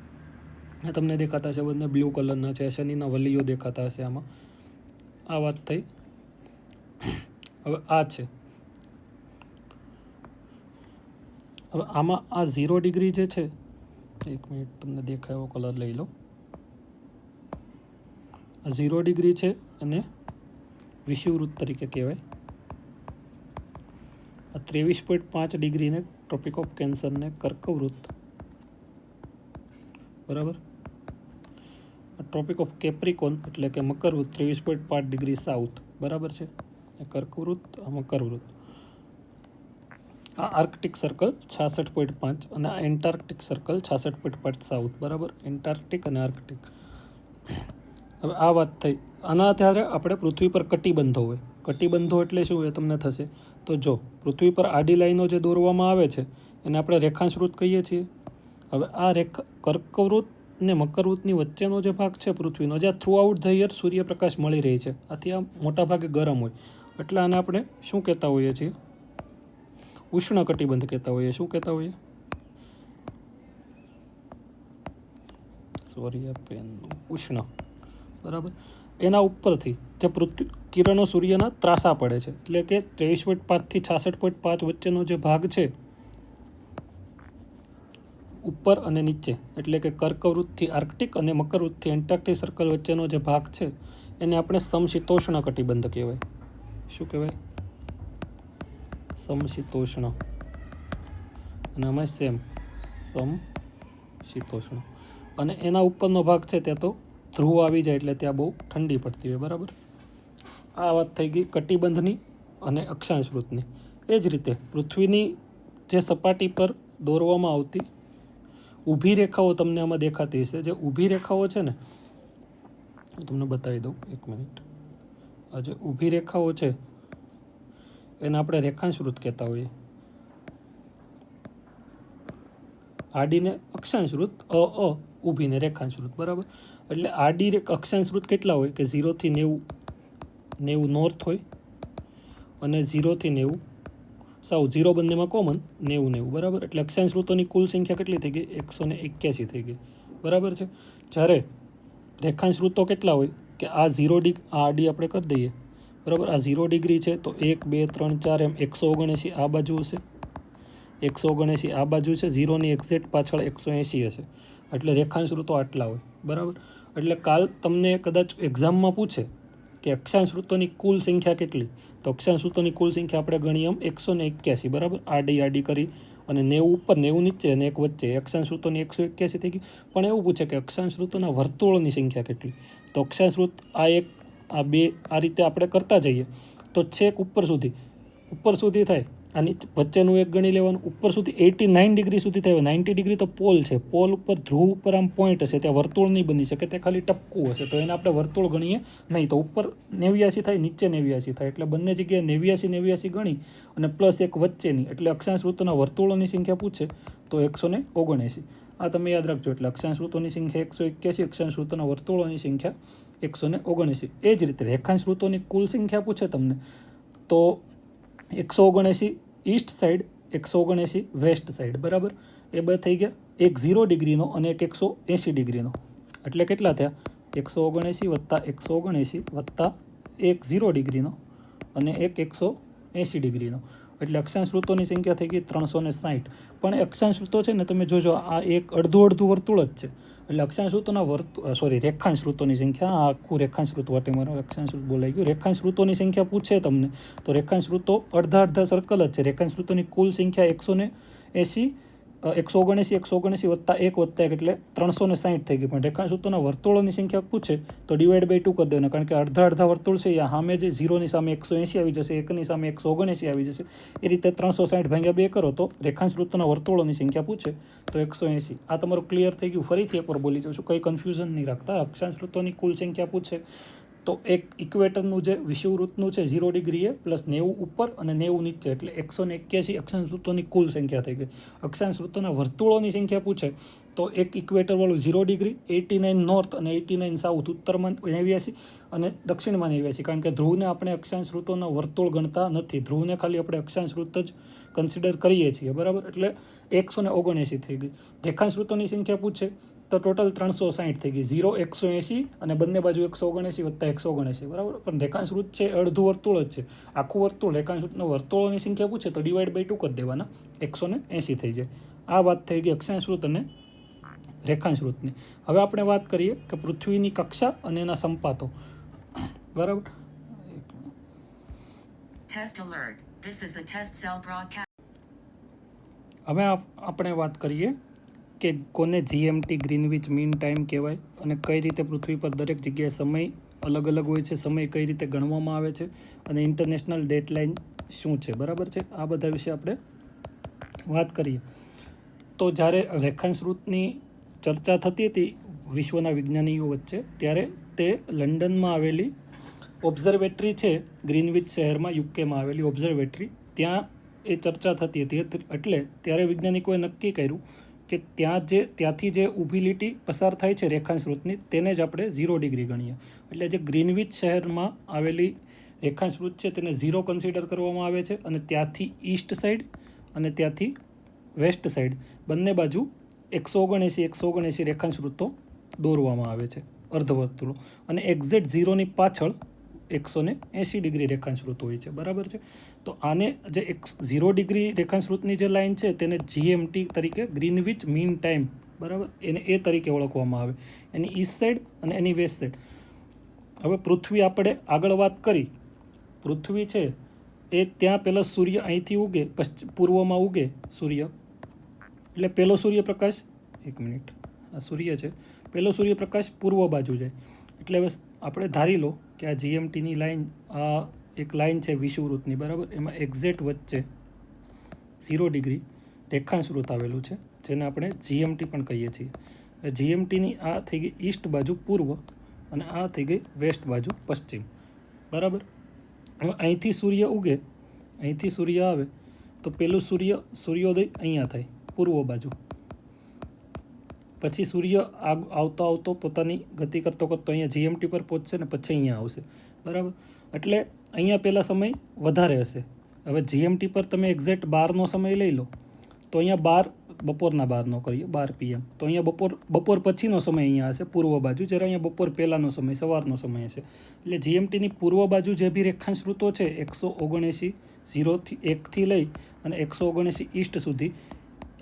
આ તમને દેખાતા હશે, બંને બ્લુ કલરના છે. શનિના વલીઓ દેખાતા હશે આમાં. આ વાત થઈ. હવે આ છે, હવે આમાં આ 0 ડિગ્રી જે છે, એક મિનિટ તમને દેખાય એવો કલર લઈ લો. આ 0 ડિગ્રી છે અને વિષુવવૃત્ત તરીકે કહેવાય. આ 23.5 ડિગ્રીને ટ્રોપિક ઓફ કેન્સરને કર્કવૃત્ત. બરાબર. આ ટ્રોપિક ઓફ કેપ્રિકોન એટલે કે મકરવૃત્ત 23.5 ડિગ્રી સાઉથ. બરાબર છે. આ કર્કવૃત્ત, આ મકરવૃત્ત. આ આર્કટિક સર્કલ 66.5 અને આ એન્ટાર્કટિક સર્કલ 66.5 સાઉથ. બરાબર. એન્ટાર્કટિક અને આર્કટિક. હવે આ વાત થઈ. આના આધારે આપણે પૃથ્વી પર કટિબંધો હોય. કટિબંધો એટલે શું એ તમને થશે. તો જો પૃથ્વી પર આડી લાઈનો જે દોરવામાં આવે છે એને આપણે રેખાંશ વૃત્ત કહીએ છીએ. હવે આ કર્કવૃત્ત ને મકરવૃત્તની વચ્ચેનો જે ભાગ છે પૃથ્વીનો, જ્યાં થ્રુ આઉટ ધ યર સૂર્યપ્રકાશ મળી રહી છે, આથી આ મોટા ભાગે ગરમ હોય. એટલે આને આપણે શું કહેતા હોઈએ છીએ? ઉષ્ણ કટિબંધ કહેતા હોઈએ. શું કહેતા હોઈએ? ઉષ્ણ. બરાબર. એના ઉપરથી જે કિરણો સૂર્યના ત્રાસા પડે છે, એટલે કે 23.5 થી 66.5 વચ્ચેનો જે ભાગ છે ઉપર અને નીચે, એટલે કે કર્કવૃત્તથી આર્કટિક અને મકરવૃત્તથી એન્ટાર્કટિક સર્કલ વચ્ચેનો જે ભાગ છે એને આપણે સમશીતોષ્ણ કટિબંધ કહેવાય. શું કહેવાય? સમશીતોષ્ણ. અને આમાં સેમ સમશીતોષ્ણ. અને એના ઉપરનો ભાગ છે ત્યાં તો ધ્રુવ આવી જાય એટલે ત્યાં બહુ ઠંડી પડતી હોય. બરાબર. આ વાત થઈ ગઈ કટિબંધની અને અક્ષાંશ વૃત્તની. એ જ રીતે પૃથ્વીની જે સપાટી પર દોરવામાં આવતી ઊભી રેખાઓ તમને આમાં દેખાતી હશે. જે ઊભી રેખાઓ છે ને, તમને બતાવી દઉં, એક મિનિટ. આ જે ઊભી રેખાઓ છે એને આપણે રેખાંશ વૃત્ત કહેતા હોઈએ. આડીને અક્ષાંશ વૃત્ત, ઊભીને રેખાંશ વૃત્ત. બરાબર. એટલે આડી અક્ષાંશ વૃત્ત કેટલા હોય કે 0 થી 90 નોર્થ હોય અને 0 થી 90 સાઉથ. 0 બંનેમાં કોમન 90. બરાબર. એટલે અક્ષાંશ વૃત્તોની કુલ સંખ્યા કેટલી થઈ ગઈ? 181 થઈ ગઈ. બરાબર છે. જ્યારે રેખાંશ વૃત્તો કેટલા હોય કે આ 0 ડિગ્રી, આ આડી આપણે કરી દઈએ. બરાબર. આ 0 ડિગ્રી છે તો 1, 2, 3, 4 એમ 179 આ બાજુ હશે 179 આ બાજુ છે, 0ની એક્ઝેક્ટ પાછળ 180 હશે, એટલે રેખાંશ વૃત્તો આટલા હોય, બરાબર. એટલે કાલ તમને કદાચ એક્ઝામમાં પૂછે કે અક્ષાંશ વૃત્તોની કુલ સંખ્યા કેટલી, તો અક્ષાંશ વૃત્તોની કુલ સંખ્યા આપણે ગણીએ 181, બરાબર. આડી કરી અને 90 ઉપર 90 નીચે અને 1 વચ્ચે, અક્ષાંશ વૃત્તોની 181 થઈ ગઈ. પણ એવું પૂછે કે અક્ષાંશ વૃત્તોના વર્તુળોની સંખ્યા કેટલી, તો અક્ષાંશ વૃત્ત આ 1 આ 2 આ રીતે આપણે કરતા જઈએ તો છેક ઉપર સુધી થાય. આની વચ્ચેનું એક ગણી લેવાનું, ઉપર સુધી 89 ડિગ્રી સુધી થાય. 90 ડિગ્રી તો પોલ છે, પોલ ઉપર ધ્રુવ ઉપર આમ પોઈન્ટ હશે, ત્યાં વર્તુળ નહીં બની શકે, તે ખાલી ટપકું હશે, તો એને આપણે વર્તુળ ગણીએ નહીં. તો ઉપર 89 થાય, નીચે 89 થાય, એટલે બંને જગ્યાએ 89 ગણી અને પ્લસ એક વચ્ચેની, એટલે અક્ષાંશ વૃત્તોના વર્તુળોની સંખ્યા પૂછે તો 179. આ તમે યાદ રાખજો. એટલે અક્ષાંશ વૃત્તોની સંખ્યા 181, અક્ષાંશ વૃત્તોના વર્તુળોની સંખ્યા 179. એ જ રીતે રેખાંશ વૃત્તોની કુલ સંખ્યા પૂછે તમને તો 179 ઈસ્ટ સાઈડ, 179 વેસ્ટ સાઈડ, બરાબર. એ બે થઈ ગયા, એક 0 ડિગ્રીનો અને એક 180 ડિગ્રીનો, એટલે કેટલા થયા 179 વત્તા 179 વત્તા એક 0 ડિગ્રીનો અને એક 180 ડિગ્રીનો, એટલે અક્ષાંશ વૃત્તોની સંખ્યા થઈ ગઈ 360. પણ એ અક્ષાંશ વૃત્તો છે ને, તમે જોજો આ એક અડધું વર્તુળ જ છે, એટલે અક્ષાંશ વૃત્તોના રેખાંશ વૃત્તોની સંખ્યા, આ આખું રેખાંશ વૃત્ત વાટે મારો અક્ષાંશ વૃત્ત બોલાઈ ગયું. રેખાંશ વૃત્તોની સંખ્યા પૂછે તમને તો રેખાંશ વૃત્તો અડધા સર્કલ જ છે. રેખાંશ વૃત્તોની કુલ સંખ્યા 179 વત્તા 1 વત્તા 1 એટલે 360 થઈ ગઈ. પણ રેખાંશ વૃત્તોના વર્તુળોની સંખ્યા પૂછે તો ડિવાઈડ બાય 2 કરી દેવાના, કારણ કે અડધા વર્તુળ છે, સામે જે 0ની સામે 180 આવી જશે, 1ની સામે 179 આવી જશે, એ રીતે 360 ભાગ્યા 2 કરો તો રેખાંશ વૃત્તોના વર્તુળોની સંખ્યા પૂછે તો 180. આ તમારું ક્લિયર થઈ ગયું. ફરીથી એકવાર બોલી જાઉં છું, કંઈ કન્ફ્યુઝન નહીં રાખતા. અક્ષાંશ વૃત્તોની કુલ સંખ્યા પૂછે તો એક ઇક્વેટરનું જે વિષુવવૃત્તનું છે 0 ડિગ્રીએ પ્લસ 90 ઉપર અને 90 નીચે, એટલે 181 અક્ષાંશ વૃત્તોની કુલ સંખ્યા થઈ ગઈ. અક્ષાંશ વૃત્તોના વર્તુળોની સંખ્યા પૂછે તો એક ઇક્વેટરવાળું 0 ડિગ્રી, 89 નોર્થ અને 89 સાઉથ, ઉત્તરમાં 89 અને દક્ષિણમાં 89, કારણ કે ધ્રુવને આપણે અક્ષાંશ વૃત્તોના વર્તુળ ગણતા નથી, ધ્રુવને ખાલી આપણે અક્ષાંશ વૃત્ત જ કન્સિડર કરીએ છીએ, બરાબર. એટલે 179 થઈ ગઈ. રેખાંશ વૃત્તોની સંખ્યા પૂછે તો ટોટલ 360 થઈ ગઈ. 0 180 અને બંને બાજુ 179 વત્તા 179, બરાબર. પણ રેખાંશ વૃત્ત છે અડધું વર્તુળ જ છે, આખું વર્તુળ. રેખાંશ વૃત્તના વર્તુળોની સંખ્યા પૂછે તો ડિવાઈડ બાય 2 કરી દેવાના, 180 થઈ જાય. આ વાત થઈ ગઈ અક્ષાંશ વૃત્ત અને રેખાંશ વૃત્તની. હવે આપણે વાત કરીએ કે પૃથ્વીની કક્ષા અને એના સંપાતો, બરાબર. હવે આપણે વાત કરીએ કે કોને GMT ગ્રીનવિચ મીન ટાઈમ કહેવાય અને કઈ રીતે પૃથ્વી પર દરેક જગ્યાએ સમય અલગ હોય છે, સમય કઈ રીતે ગણવામાં આવે છે અને ઇન્ટરનેશનલ ડેડલાઇન શું છે, બરાબર છે. આ બધા વિશે આપણે વાત કરીએ તો જ્યારે રેખાંશ વૃત્તની ચર્ચા થતી હતી વિશ્વના વિજ્ઞાનીઓ વચ્ચે, ત્યારે તે લંડનમાં આવેલી ઓબ્ઝર્વેટરી છે, ગ્રીનવિચ શહેરમાં યુકેમાં આવેલી ઓબ્ઝર્વેટરી, ત્યાં એ ચર્ચા થતી હતી. એટલે ત્યારે વૈજ્ઞાનિકોએ નક્કી કર્યું કે ત્યાંથી જે ઊભી લીટી પસાર થાય છે રેખાંશ વૃત્તની, તેને જ આપણે 0 ડિગ્રી ગણીએ. એટલે જે ગ્રીનવિચ શહેરમાં આવેલી રેખાંશ વૃત્ત છે તેને 0 કન્સિડર કરવામાં આવે છે, અને ત્યાંથી ઈસ્ટ સાઈડ અને ત્યાંથી વેસ્ટ સાઈડ બંને બાજુ 179 રેખાંશ વૃત્તો દોરવામાં આવે છે, અર્ધવર્તુળો, અને એક્ઝેક્ટ 0ની પાછળ 180 ડિગ્રી રેખાંશ વૃત્ત હોય છે, બરાબર છે. તો આને જે 0 ડિગ્રી રેખાંશ વૃત્તની જે લાઈન છે તેને GMT તરીકે, ગ્રીનવિચ મીન ટાઈમ, બરાબર, એને એ તરીકે ઓળખવામાં આવે, એની ઈસ્ટ સાઈડ અને એની વેસ્ટ સાઈડ. હવે પૃથ્વી આપણે આગળ વાત કરી, પૃથ્વી છે એ ત્યાં પહેલાં સૂર્ય અહીંથી ઉગે, પૂર્વમાં ઉગે સૂર્ય, એટલે પહેલો સૂર્યપ્રકાશ, એક મિનિટ, આ સૂર્ય છે, પહેલો સૂર્યપ્રકાશ પૂર્વ બાજુ જાય. એટલે હવે આપણે ધારી લો કે આ GMTની લાઈન, આ એક લાઈન છે વિષુવવૃત્તની, બરાબર, એમાં એક્ઝેક્ટ વચ્ચે 0 ડિગ્રી રેખાંશ વૃત્ત આવેલું છે, જેને આપણે GMT પણ કહીએ છીએ. GMTની આ થઈ ગઈ ઈસ્ટ બાજુ પૂર્વ અને આ થઈ ગઈ વેસ્ટ બાજુ પશ્ચિમ, બરાબર. હવે અહીંથી સૂર્ય ઉગે, અહીંથી સૂર્ય આવે તો પેલું સૂર્યોદય અહીંયા થાય પૂર્વ બાજુ, પછી સૂર્ય આવતો પોતાની ગતિ કરતો અહીંયા GMT પર પહોંચશે ને પછી અહીંયા આવશે, બરાબર. એટલે અહીંયા પહેલાં સમય વધારે હશે. હવે GMT પર તમે એક્ઝેક્ટ 12નો સમય લઈ લો તો અહીંયા બપોરના 12નો કરીએ, 12 PM, તો અહીંયા બપોર પછીનો સમય અહીંયા હશે પૂર્વ બાજુ, જ્યારે અહીંયા બપોર પહેલાંનો સમય, સવારનો સમય હશે. એટલે GMTની પૂર્વ બાજુ જે બી રેખાંશ વૃત્તો છે 179 0 થી 1 લઈ અને 179 ઈસ્ટ સુધી,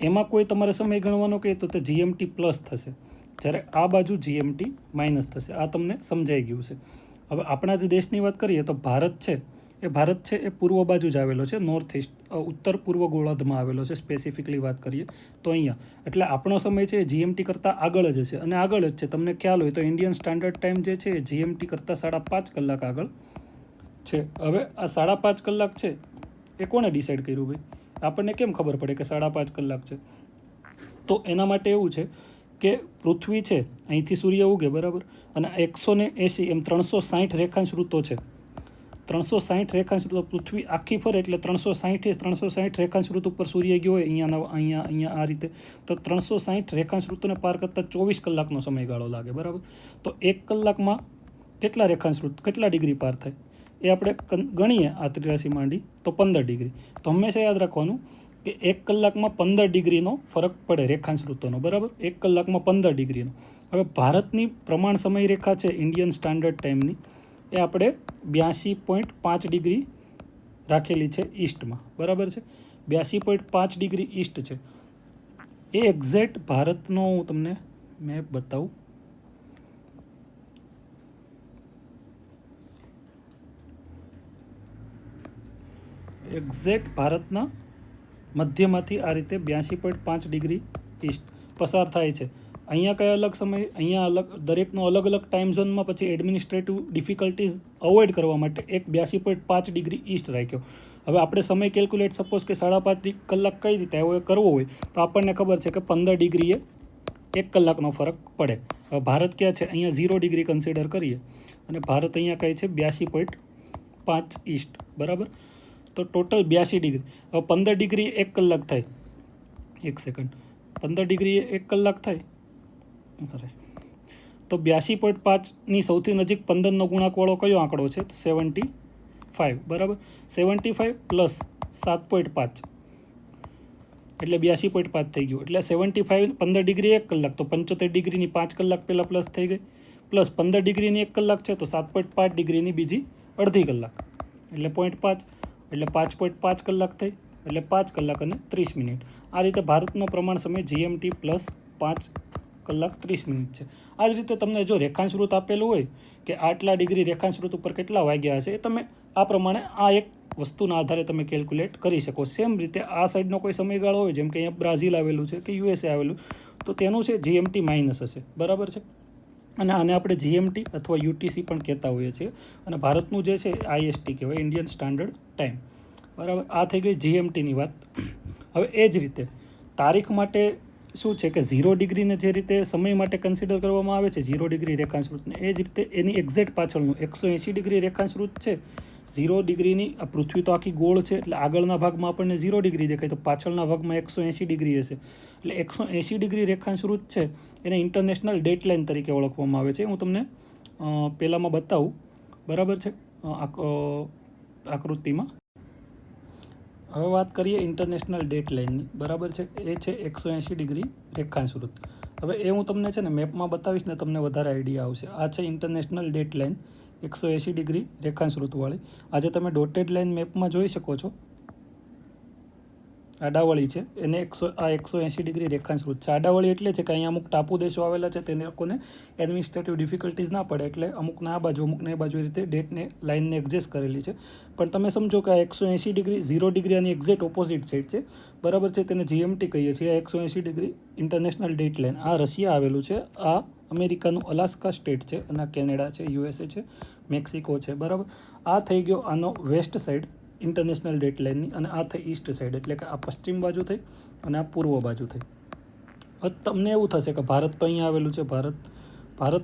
એમાં કોઈ તમારે સમય ગણવાનો કહે તો તે GMT પ્લસ થશે, જ્યારે આ બાજુ GMT માઇનસ થશે. આ તમને સમજાઈ ગયું છે. હવે આપણા જે દેશની વાત કરીએ તો ભારત છે એ પૂર્વ બાજુ જ આવેલો છે, નોર્થ ઇસ્ટ, ઉત્તર પૂર્વ ગોળાર્ધમાં આવેલો છે. સ્પેસિફિકલી વાત કરીએ તો અહીંયા, એટલે આપણો સમય છે એ GMT કરતાં આગળ જ છે, અને આગળ જ છે. તમને ખ્યાલ હોય તો ઇન્ડિયન સ્ટાન્ડર્ડ ટાઈમ જે છે એ GMT કરતાં 5.5 કલાક આગળ છે. હવે આ 5.5 કલાક છે એ કોણે ડિસાઇડ કર્યું ભાઈ? આપણને કેમ ખબર પડે કે 5.5 કલાક છે? તો એના માટે એવું છે કે પૃથ્વી છે, અહીંથી સૂર્ય ઉગે, બરાબર, અને 180 એમ 360 રેખાંશ વૃત્તો છે. 360 રેખાંશ વૃત્તો પૃથ્વી આખી ફરે એટલે 360 રેખાંશ વૃત્ત ઉપર સૂર્ય ગયો હોય અહીંયા આ રીતે, તો 360 રેખાંશ વૃત્તોને પાર કરતાં 24 કલાકનો સમયગાળો લાગે, બરાબર. તો 1 કલાકમાં કેટલા રેખાંશ વૃત્ત, કેટલા ડિગ્રી પાર થાય એ આપણે ગણીએ આ 83 માંડી તો 15 ડિગ્રી. તો હંમેશા યાદ રાખવાનું કે 1 કલાકમાં 15 ડિગ્રીનો ફરક પડે રેખાંશ વૃત્તોનો, બરાબર. 1 કલાકમાં 15 ડિગ્રીનો. હવે ભારતની પ્રમાણ સમય રેખા છે ઇન્ડિયન સ્ટાન્ડર્ડ ટાઈમની, એ આપણે 82.5 ડિગ્રી રાખેલી છે ઈસ્ટમાં, બરાબર છે. 82.5 ડિગ્રી ઈસ્ટ છે. એ એક્ઝેક્ટ ભારતનો હું તમને મેપ બતાવું. એક્ઝેક્ટ ભારતના મધ્યમાંથી આ રીતે 82.5 ડિગ્રી ઈસ્ટ પસાર થાય છે. અહીંયા કયા અલગ સમય, અહીંયા અલગ, દરેકનો અલગ અલગ ટાઈમ ઝોનમાં. પછી એડમિનિસ્ટ્રેટિવ ડિફિકલ્ટીઝ અવોઇડ કરવા માટે એક 82.5 ડિગ્રી ઈસ્ટ રાખ્યો. હવે આપણે સમય કેલ્ક્યુલેટ સપોઝ કે 5.5 કલાક કઈ રીતે આવ્યો એ કરવો હોય તો આપણને ખબર છે કે 15 ડિગ્રીએ 1 કલાકનો ફરક પડે. હવે ભારત ક્યાં છે? અહીંયા 0 ડિગ્રી કન્સિડર કરીએ, અને ભારત અહીંયા કહે છે 82.5 ઈસ્ટ, બરાબર. તો ટોટલ 82 ડિગ્રી. હવે 15 ડિગ્રી 1 કલાક થાય, 1 સેકન્ડ, 15 ડિગ્રી 1 કલાક થાય, અરે, તો 82.5ની સૌથી નજીક 15નો ગુણાંકવાળો કયો આંકડો છે? 75, બરાબર. 75 પ્લસ 7.5 એટલે 82.5 થઈ ગયું. એટલે 75, 15 ડિગ્રી 1 કલાક, તો 75 ડિગ્રીની 5 કલાક પહેલાં પ્લસ થઈ ગઈ, પ્લસ 15 ડિગ્રીની 1 કલાક છે તો 7.5 ડિગ્રીની બીજી અડધી કલાક, એટલે 0.5, એટલે 5.5 કલાક થઈ, એટલે 5 કલાક અને 30 મિનિટ. આ રીતે ભારતનો પ્રમાણ સમય GMT પ્લસ 5 કલાક 30 મિનિટ છે. આ જ રીતે તમને જો રેખાંશ વૃત્ત આપેલું હોય કે આટલા ડિગ્રી રેખાંશ વૃત્ત ઉપર કેટલા વાગ્યા હશે, એ તમે આ પ્રમાણે આ એક વસ્તુના આધારે તમે કેલ્ક્યુલેટ કરી શકો. સેમ રીતે આ સાઈડનો કોઈ સમયગાળો હોય, જેમ કે અહીંયા બ્રાઝિલ આવેલું છે કે USA આવેલું, તો તેનું છે GMT માઇનસ હશે, બરાબર છે. અને આને આપણે GMT અથવા UTC પણ કહેતા હોઈએ છીએ. અને ભારતનું જે છે IST કહેવાય, ઇન્ડિયન સ્ટાન્ડર્ડ ટાઈમ, બરાબર. આ થઈ ગઈ GMTની વાત. હવે એ જ રીતે તારીખ માટે શું છે કે 0 ડિગ્રીને જે રીતે સમય માટે કન્સિડર કરવામાં આવે છે 0 ડિગ્રી રેખાંશ વૃત્તને, એ જ રીતે એની એક્ઝેક્ટ પાછળનું 180 ડિગ્રી રેખાંશ વૃત્ત છે 0 ડિગ્રીની. આ પૃથ્વી તો આખી ગોળ છે, એટલે આગળના ભાગમાં આપણને 0 ડિગ્રી દેખાય, તો પાછળના ભાગમાં 180 ડિગ્રી હશે. એટલે 180 ડિગ્રી રેખાંશ વૃત્ત છે એને ઇન્ટરનેશનલ ડેટલાઇન તરીકે ઓળખવામાં આવે છે. હું તમને પહેલાંમાં બતાવું, બરાબર છે, આકૃતિમાં. હવે વાત કરીએ ઇન્ટરનેશનલ ડેટલાઇનની, બરાબર છે. એ છે 180 ડિગ્રી રેખાંશ વૃત્ત. હવે એ હું તમને છે ને મેપમાં બતાવીશ ને તમને વધારે આઈડિયા આવશે. આ છે ઇન્ટરનેશનલ ડેટલાઇન 180 ડિગ્રી રેખાંશ વૃત્તવાળી. આજે તમે ડોટેડ લાઇન મેપમાં જોઈ શકો છો, આડાવળી છે, એને 180 ડિગ્રી રેખાંશ વૃત્ત છે. આડાવળી એટલે છે કે અહીંયા અમુક ટાપુ દેશો આવેલા છે, તેને લોકોને એડમિનિસ્ટ્રેટિવ ડિફિકલ્ટીઝ ના પડે, એટલે અમુકને આ બાજુ અમુકને એ બાજુ રીતે ડેટને લાઇનને એડજસ્ટ કરેલી છે. પણ તમે સમજો કે આ 180 ડિગ્રી 0 ડિગ્રી આની એક્ઝેક્ટ ઓપોઝિટ સાઈડ છે, બરાબર છે. તેને GMT કહીએ છીએ. આ 180 ડિગ્રી ઇન્ટરનેશનલ ડેટ લાઇન. આ રશિયા આવેલું છે, આ અમેરિકાનું અલાસ્કા સ્ટેટ છે, અને આ કેનેડા છે, USA છે, મેક્સિકો છે, બરાબર. આ થઈ ગયો આનો વેસ્ટ સાઈડ ઇન્ટરનેશનલ ડેટ લાઇનની, અને આ થઈ ઈસ્ટ સાઈડ, એટલે કે આ પશ્ચિમ બાજુ થઈ અને આ પૂર્વ બાજુ થઈ. હવે તમને એવું થશે કે ભારત તો અહીંયા આવેલું છે, ભારત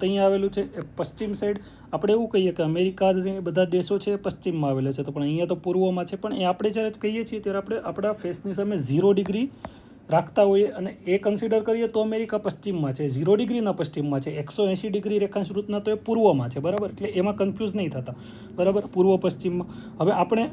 અહીંયા આવેલું છે, એ પશ્ચિમ સાઈડ. આપણે એવું કહીએ કે અમેરિકા બધા દેશો છે એ પશ્ચિમમાં આવેલા છે, તો પણ અહીંયા તો પૂર્વમાં છે. પણ એ આપણે જ્યારે કહીએ છીએ ત્યારે આપણે આપણા ફેસની સામે 0 ડિગ્રી રાખતા હોઈએ, અને એ કન્સિડર કરીએ તો અમેરિકા પશ્ચિમમાં છે, 0 ડિગ્રીના પશ્ચિમમાં છે. 180 ડિગ્રી રેખાંશ વૃત્તના તો એ પૂર્વમાં છે, બરાબર. એટલે એમાં કન્ફ્યુઝ નહીં થતા, બરાબર, પૂર્વ પશ્ચિમમાં. હવે આપણે,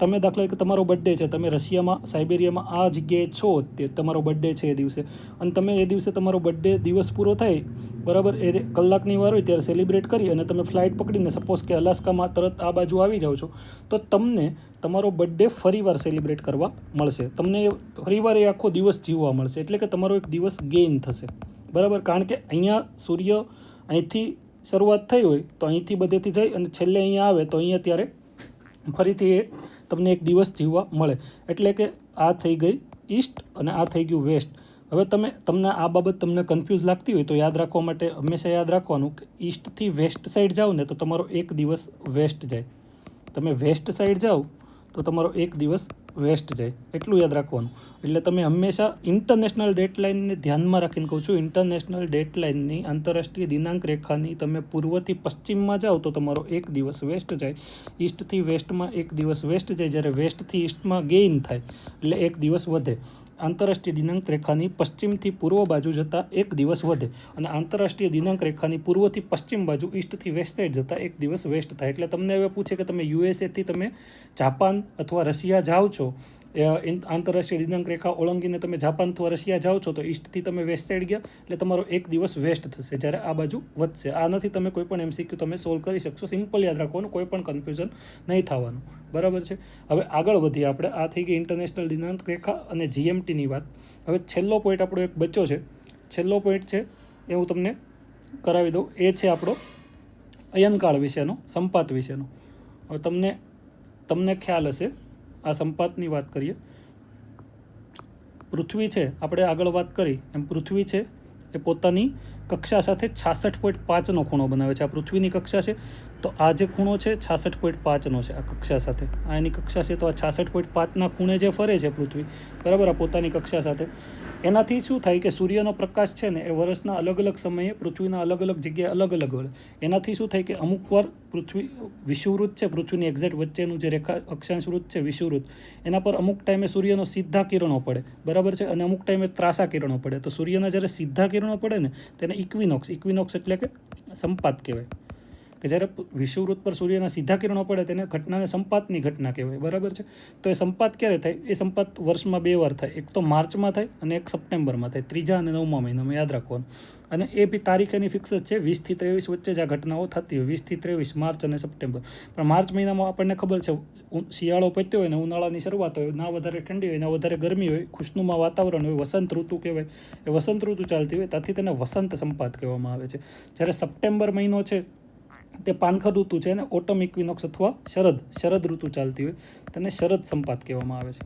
તમે દાખલા કે તમારો બર્થડે છે, તમે રશિયામાં સાઇબેરિયામાં આ જગ્યાએ છો, તે તમારો બર્થડે છે એ દિવસે, અને તમે એ દિવસે તમારો બર્થડે દિવસ પૂરો થાય, બરાબર, એ કલાકની વાર હોય ત્યારે સેલિબ્રેટ કરી અને તમે ફ્લાઇટ પકડીને સપોઝ કે અલાસ્કામાં તરત આ બાજુ આવી જાઓ છો, તો તમને તમારો બર્થડે ફરીવાર સેલિબ્રેટ કરવા મળશે. તમને ફરીવાર એ આખો દિવસ જીવવા મળશે, એટલે કે તમારો એક દિવસ ગેઇન થશે, બરાબર. કારણ કે અહીંયા સૂર્ય અહીંથી શરૂઆત થઈ હોય તો અહીંથી બધેથી જઈ અને છેલ્લે અહીંયા આવે તો અહીંયા ત્યારે ફરીથી એ તમને એક દિવસ જીવવા મળે. એટલે કે આ થઈ ગઈ ઈસ્ટ અને આ થઈ ગયું વેસ્ટ. હવે તમને આ બાબત તમને કન્ફ્યુઝ લાગતી હોય તો યાદ રાખવા માટે હંમેશા યાદ રાખવાનું કે ઈસ્ટથી વેસ્ટ સાઈડ જાઓ ને તો તમારો એક દિવસ વેસ્ટ જાય. તમે વેસ્ટ સાઈડ જાઓ તો તમારો એક દિવસ વેસ્ટ જાય, એટલું યાદ રાખવાનું. એટલે તમે હંમેશા ઇન્ટરનેશનલ ડેટલાઇનને ધ્યાનમાં રાખીને કહું છું, ઇન્ટરનેશનલ ડેટલાઇનની આંતરરાષ્ટ્રીય દિનાંક રેખાની તમે પૂર્વથી પશ્ચિમમાં જાઓ તો તમારો એક દિવસ વેસ્ટ જાય. ઈસ્ટથી વેસ્ટમાં એક દિવસ વેસ્ટ જાય, જ્યારે વેસ્ટથી ઈસ્ટમાં ગેઇન થાય એટલે એક દિવસ વધે. આંતરરાષ્ટ્રીય દિનાંક રેખાની પશ્ચિમથી પૂર્વ બાજુ જતાં એક દિવસ વધે, અને આંતરરાષ્ટ્રીય દિનાંક રેખાની પૂર્વથી પશ્ચિમ બાજુ ઈસ્ટથી વેસ્ટ સાઈડ જતાં એક દિવસ વેસ્ટ થાય. એટલે તમને હવે પૂછે કે તમે યુએસએથી તમે જાપાન અથવા રશિયા જાઓ છો, આંતરરાષ્ટ્રીય દિનાંક રેખા ઓળંગીને તમે જાપાન અથવા રશિયા જાઓ છો તો ઈસ્ટથી તમે વેસ્ટ સાઈડ ગયા એટલે તમારો એક દિવસ વેસ્ટ થશે, જ્યારે આ બાજુ વધશે. આનાથી તમે કોઈ પણ MCQ તમે સોલ્વ કરી શકશો. સિમ્પલ યાદ રાખવાનું, કોઈ પણ કન્ફ્યુઝન નહીં થવાનું, બરાબર છે. હવે આગળ વધીએ આપણે. આ થઈ ગઈ ઇન્ટરનેશનલ દિનાંક રેખા અને GMTની વાત. હવે છેલ્લો પોઈન્ટ આપણો એક બચ્યો છે. છેલ્લો પોઈન્ટ છે એ હું તમને કરાવી દઉં. એ છે આપણો અયનકાળ વિશેનો, સંપાત વિશેનો. હવે તમને ખ્યાલ હશે, આ સંપાતની વાત કરીએ. પૃથ્વી છે, આપણે આગળ વાત કરી એમ પૃથ્વી છે એ પોતાની કક્ષા સાથે 66.5નો ખૂણો બનાવે છે. આ પૃથ્વીની કક્ષા છે તો આ જે ખૂણો છે 66.5નો છે આ કક્ષા સાથે. આ એની કક્ષા છે તો આ 66.5ના ખૂણે જે ફરે છે પૃથ્વી, બરાબર, આ પોતાની કક્ષા સાથે. એનાથી શું થાય કે સૂર્યનો પ્રકાશ છે ને એ વર્ષના અલગ અલગ સમયે પૃથ્વીના અલગ અલગ જગ્યાએ અલગ અલગ વળે. એનાથી શું થાય કે અમુક વાર પૃથ્વી વિષુવવૃત્ત છે, પૃથ્વીની એક્ઝેક્ટ વચ્ચેનું જે રેખા અક્ષાંશ વૃત્ત છે વિષુવવૃત્ત, એના પર અમુક ટાઈમે સૂર્યનો સીધા કિરણો પડે, બરાબર છે, અને અમુક ટાઈમે ત્રાસા કિરણો પડે. તો સૂર્યના જ્યારે સીધા કિરણો પડે ને તેને ઇક્વિનોક્સ એટલે કે સંપાત કહેવાય. કે જ્યારે વિષુવવૃત્ત પર સૂર્યના સીધા કિરણો પડે તેને ઘટનાને સંપાતની ઘટના કહેવાય, બરાબર છે. તો એ સંપાત ક્યારે થાય? એ સંપાત વર્ષમાં 2 વાર થાય. એક તો માર્ચમાં થાય અને એક સપ્ટેમ્બરમાં થાય, 3જા અને 9મા મહિનામાં, યાદ રાખવાનું. અને એ બી તારીખ એની ફિક્સ જ છે, 20 થી 23 વચ્ચે જ આ ઘટનાઓ થતી હોય, 20 થી 23 માર્ચ અને સપ્ટેમ્બર. પણ માર્ચ મહિનામાં આપણને ખબર છે શિયાળો પત્યો હોય ને ઉનાળાની શરૂઆત હોય, ના વધારે ઠંડી હોય ના વધારે ગરમી હોય, ખુશનુમા વાતાવરણ હોય, વસંત ઋતુ કહેવાય, એ વસંત ઋતુ ચાલતી હોય, ત્યાંથી તેને વસંત સંપાત કહેવામાં આવે છે. જ્યારે સપ્ટેમ્બર મહિનો છે તે પાનખર ઋતુ છે અને ઓટમ ઇક્વિનોક્સ અથવા શરદ ઋતુ ચાલતી હોય તેને શરદ સંપાત કહેવામાં આવે છે,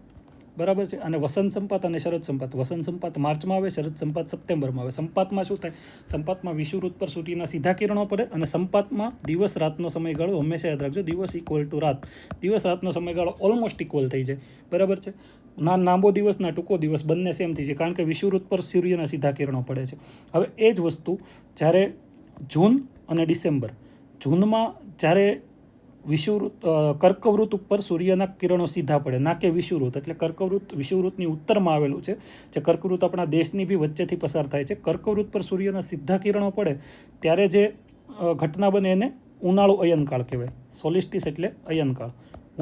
બરાબર છે. અને વસંત સંપાત અને શરદ સંપાત, વસંત સંપાત માર્ચમાં આવે, શરદ સંપાત સપ્ટેમ્બરમાં આવે. સંપાતમાં શું થાય? સંપાતમાં વિષુવવૃત્ત પર સૂર્યના સીધા કિરણો પડે અને સંપાતમાં દિવસ રાતનો સમયગાળો હંમેશા યાદ રાખજો, દિવસ ઇક્વલ ટુ રાત. દિવસ રાતનો સમયગાળો ઓલમોસ્ટ ઇક્વલ થઈ જાય, બરાબર છે. ના લાંબો દિવસ ના ટૂંકો દિવસ બંને સેમ થઈ જાય, કારણ કે વિષુવવૃત્ત પર સૂર્યના સીધા કિરણો પડે છે. હવે એ જ વસ્તુ જ્યારે જૂન અને ડિસેમ્બર, જૂનમાં જ્યારે કર્કવૃત્ત ઉપર સૂર્યના કિરણો સીધા પડે, ના કે વિષુવવૃત્ત. એટલે કર્કવૃત્ત વિષુવવૃત્તની ઉત્તરમાં આવેલું છે, જે કર્કવૃત્ત આપણા દેશની બી વચ્ચેથી પસાર થાય છે. કર્કવૃત્ત પર સૂર્યના સીધા કિરણો પડે ત્યારે જે ઘટના બને એને ઉનાળુ અયનકાળ કહેવાય. સોલિસ્ટિસ એટલે અયનકાળ.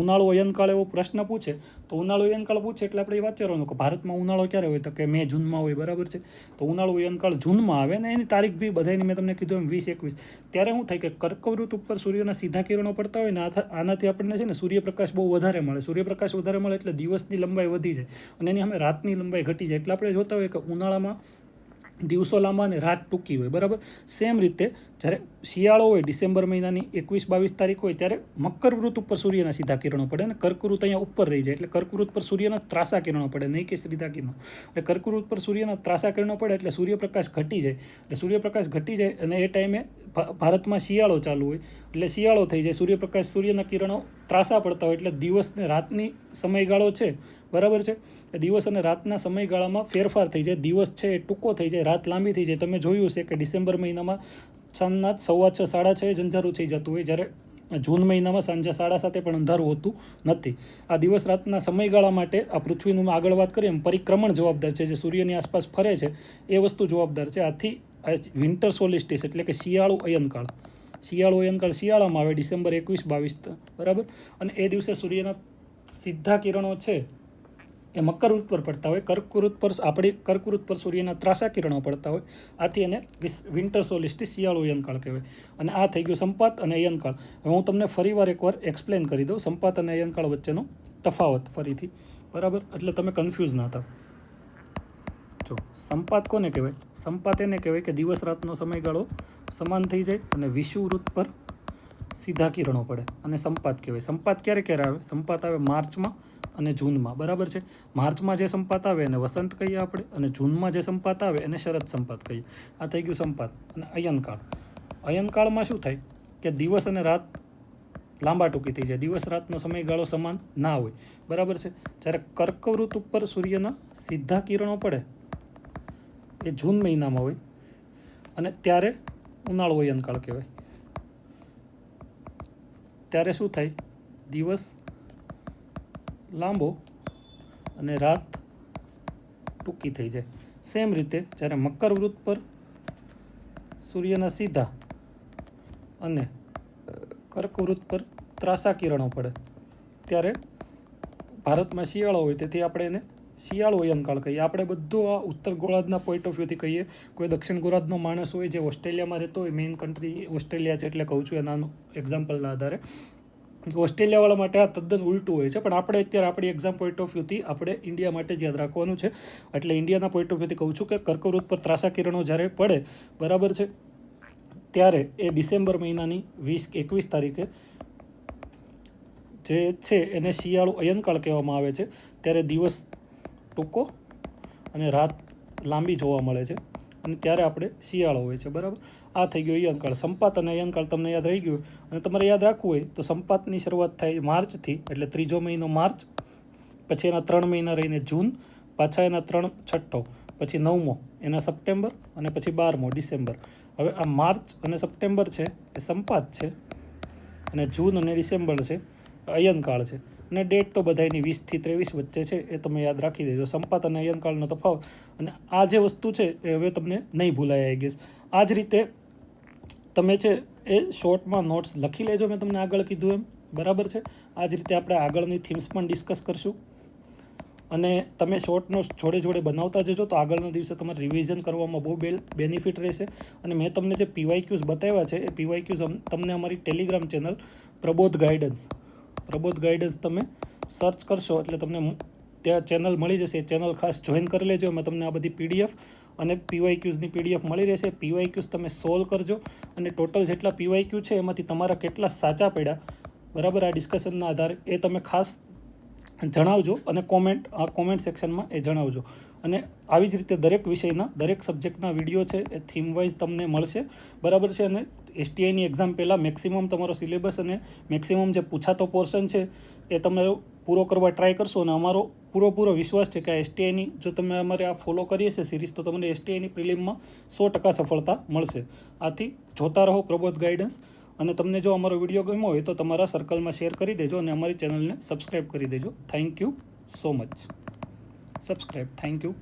ઉનાળુ અયનકાળ એવો પ્રશ્ન પૂછે તો ઉનાળુ અયનકાળ પૂછે એટલે આપણે એ વાત કરવાનું કે ભારતમાં ઉનાળો ક્યારે હોય, તો કે મે જૂનમાં હોય, બરાબર છે. તો ઉનાળુ અયનકાળ જૂનમાં આવે ને એની તારીખ બી બધાની મેં તમને કીધું એમ 20-21. ત્યારે શું થાય કે કર્કવૃત્ત ઉપર સૂર્યના સીધા કિરણો પડતા હોય ને આનાથી આપણને છે ને સૂર્યપ્રકાશ બહુ વધારે મળે. સૂર્યપ્રકાશ વધારે મળે એટલે દિવસની લંબાઈ વધી જાય અને એની સામે રાતની લંબાઈ ઘટી જાય. એટલે આપણે જોતા હોઈએ કે ઉનાળામાં દિવસો લાંબા અને રાત ટૂંકી હોય, બરાબર. સેમ રીતે જ્યારે શિયાળો હોય, ડિસેમ્બર મહિનાની 21-22 તારીખ હોય, ત્યારે મકરવૃત્ત ઉપર સૂર્યના સીધા કિરણો પડે અને કર્કવૃત્ત અહીંયા ઉપર રહી જાય. એટલે કર્કવૃત્ત પર સૂર્યના ત્રાસા કિરણો પડે, નહીં કે સીધા કિરણો. એટલે કર્કવૃત્ત પર સૂર્યના ત્રાસા કિરણો પડે એટલે સૂર્યપ્રકાશ ઘટી જાય. એટલે સૂર્યપ્રકાશ ઘટી જાય અને એ ટાઈમે ભારતમાં શિયાળો ચાલુ હોય એટલે શિયાળો થઈ જાય. સૂર્યના કિરણો ત્રાસા પડતા હોય એટલે દિવસ ને રાતની સમયગાળો છે, બરાબર છે, દિવસ અને રાતના સમયગાળામાં ફેરફાર થઈ જાય. દિવસ છે એ ટૂંકો થઈ જાય, રાત લાંબી થઈ જાય. તમે જોયું છે કે ડિસેમ્બર મહિનામાં સાંજના 6:15 6:30 અંધારું થઈ જતું હોય, જ્યારે જૂન મહિનામાં સાંજે 7:30 પણ અંધારું હોતું નથી. આ દિવસ રાતના સમયગાળા માટે આ પૃથ્વીનું આગળ વાત કરીએ એમ પરિક્રમણ જવાબદાર છે, જે સૂર્યની આસપાસ ફરે છે એ વસ્તુ જવાબદાર છે. આથી વિન્ટર સોલિસ્ટિસ એટલે કે શિયાળુ અયનકાળ શિયાળામાં આવે, ડિસેમ્બર 21-22, બરાબર. અને એ દિવસે સૂર્યના સીધા કિરણો છે એ મકરવૃત્ત પર પડતા હોય, કર્કવૃત્ત પર સૂર્યના ત્રાસા કિરણો પડતા હોય. આથી એને વિન્ટર સોલિસ્ટિસ શિયાળુ અયનકાળ કહેવાય. અને આ થઈ ગયું સંપાત અને અયનકાળ. હવે હું તમને ફરીવાર એકવાર એક્સપ્લેન કરી દઉં સંપાત અને અયનકાળ વચ્ચેનો તફાવત ફરીથી, બરાબર, એટલે તમે કન્ફ્યુઝ ના થાવ. જો સંપાત કોને કહેવાય? સંપાત એને કહેવાય કે દિવસ રાતનો સમયગાળો સમાન થઈ જાય અને વિષુવવૃત્ત પર સીધા કિરણો પડે અને સંપાત કહેવાય. સંપાત ક્યારે ક્યારે આવે? સંપાત આવે માર્ચમાં અને જૂનમાં, બરાબર છે. માર્ચમાં જે સંપાત આવે એને વસંત કહીએ આપણે, અને જૂનમાં જે સંપાત આવે એને શરદ સંપાત કહીએ. આ થઈ ગયું સંપાત. અને અયનકાળ. અયનકાળમાં શું થાય કે દિવસ અને રાત લાંબા ટૂંકી થઈ જાય, દિવસ રાતનો સમયગાળો સમાન ના હોય, બરાબર છે. જ્યારે કર્કવૃત્ત ઉપર સૂર્યના સીધા કિરણો પડે એ જૂન મહિનામાં હોય અને ત્યારે ઉનાળો અયનકાળ કહેવાય. ત્યારે શું થાય? દિવસ લાંબો અને રાત ટૂંકી થઈ જાય. સેમ રીતે જ્યારે મકરવૃત્ત પર સૂર્યના સીધા અને કર્કવૃત્ત પર ત્રાસા કિરણો પડે ત્યારે ભારતમાં શિયાળો હોય, તેથી આપણે એને શિયાળો અયનકાળ કહીએ. આપણે બધું આ ઉત્તર ગોળાર્ધના પોઈન્ટ ઓફ વ્યૂથી કહીએ. કોઈ દક્ષિણ ગોળાર્ધનો માણસ હોય જે ઓસ્ટ્રેલિયામાં રહેતો હોય, મેઇન કન્ટ્રી ઓસ્ટ્રેલિયા છે એટલે કહું છું એના એક્ઝામ્પલના આધારે, ઓસ્ટ્રેલિયાવાળા માટે આ તદ્દન ઉલટું હોય છે. પણ આપણે અત્યારે આપણી એક્ઝામ પોઈન્ટ ઓફ વ્યૂથી આપણે ઇન્ડિયા માટે જ યાદ રાખવાનું છે. એટલે ઇન્ડિયાના પોઈન્ટ ઓફ વ્યૂથી કહું છું કે કર્કવૃત્ત પર ત્રાસા કિરણો જ્યારે પડે, બરાબર છે, ત્યારે એ ડિસેમ્બર મહિનાની 21 તારીખે જે છે એને શિયાળો અયનકાળ કહેવામાં આવે છે. ત્યારે દિવસ ટૂંકો અને રાત લાંબી જોવા મળે છે અને ત્યારે આપણે શિયાળો હોય છે, બરાબર. આ થઈ ગયો અયનકાળ. સંપાત અને અયનકાળ તમને યાદ રહી ગયું. અને તમારે યાદ રાખવું હોય તો સંપાતની શરૂઆત થાય માર્ચથી, એટલે ત્રીજો મહિનો માર્ચ, પછી એના 3 મહિના રહીને જૂન, પાછા એના 3 છઠ્ઠો, પછી 9મો એના સપ્ટેમ્બર અને પછી 12મો ડિસેમ્બર. હવે આ માર્ચ અને સપ્ટેમ્બર છે એ સંપાત છે અને જૂન અને ડિસેમ્બર છે અયનકાળ છે. અને ડેટ તો બધાની 20 થી 23 વચ્ચે છે, એ તમે યાદ રાખી દેજો. સંપાત અને અયનકાળનો તફાવત. અને આ જે વસ્તુ છે એ હવે તમને નહીં ભૂલાય, આઈ ગેસ. આ જ રીતે તમે છે એ શોર્ટમાં નોટ્સ લખી લેજો, મેં તમને આગળ કીધું એમ, બરાબર છે. આ જ રીતે આપણે આગળની થીમ્સ પણ ડિસ્કસ કરશું. અને તમે શોર્ટ નોટ્સ જોડે જોડે બનાવતા જજો તો આગળના દિવસે તમારે રિવિઝન કરવામાં બહુ બેનિફિટ રહેશે. અને મેં તમને જે PYQs બતાવ્યા છે એ PYQs તમને અમારી ટેલિગ્રામ ચેનલ પ્રબોધ ગાઈડન્સ તમે સર્ચ કરશો એટલે તમને ત્યાં ચેનલ મળી જશે. એ ચેનલ ખાસ જોઈન કરી લેજો. એમાં તમને આ બધી PDF અને PYQsની PDF મળી રહેશે. PYQs તમે સોલ્વ કરજો અને ટોટલ જેટલા PYQ છે એમાંથી તમારા કેટલા સાચા પડ્યા, બરાબર, આ ડિસ્કશનના આધારે એ તમે ખાસ જણાવજો અને કોમેન્ટ સેક્શનમાં એ જણાવજો. અને આવી જ રીતે દરેક વિષયના દરેક સબ્જેક્ટના વિડીયો છે એ થીમ વાઇઝ તમને મળશે, બરાબર છે. અને STIની એક્ઝામ પહેલાં મેક્સિમમ તમારો સિલેબસ અને મેક્સિમમ જે પૂછાતો પોર્શન છે એ તમે પૂરો કરવા ટ્રાય કરશો. અને અમારો પૂરો વિશ્વાસ છે કે આ STIની જો તમે અમારે આ ફોલો કરીએ છે સિરીઝ તો તમને STIની પ્રિલિમમાં 100% સફળતા મળશે. આથી જોતા રહો પ્રબોધ ગાઈડન્સ. અને તમને જો અમારો વિડીયો ગમ્યો હોય તો તમારા સર્કલમાં શેર કરી દેજો અને અમારી ચેનલને સબસ્ક્રાઈબ કરી દેજો. Thank you so much. Subscribe. Thank you.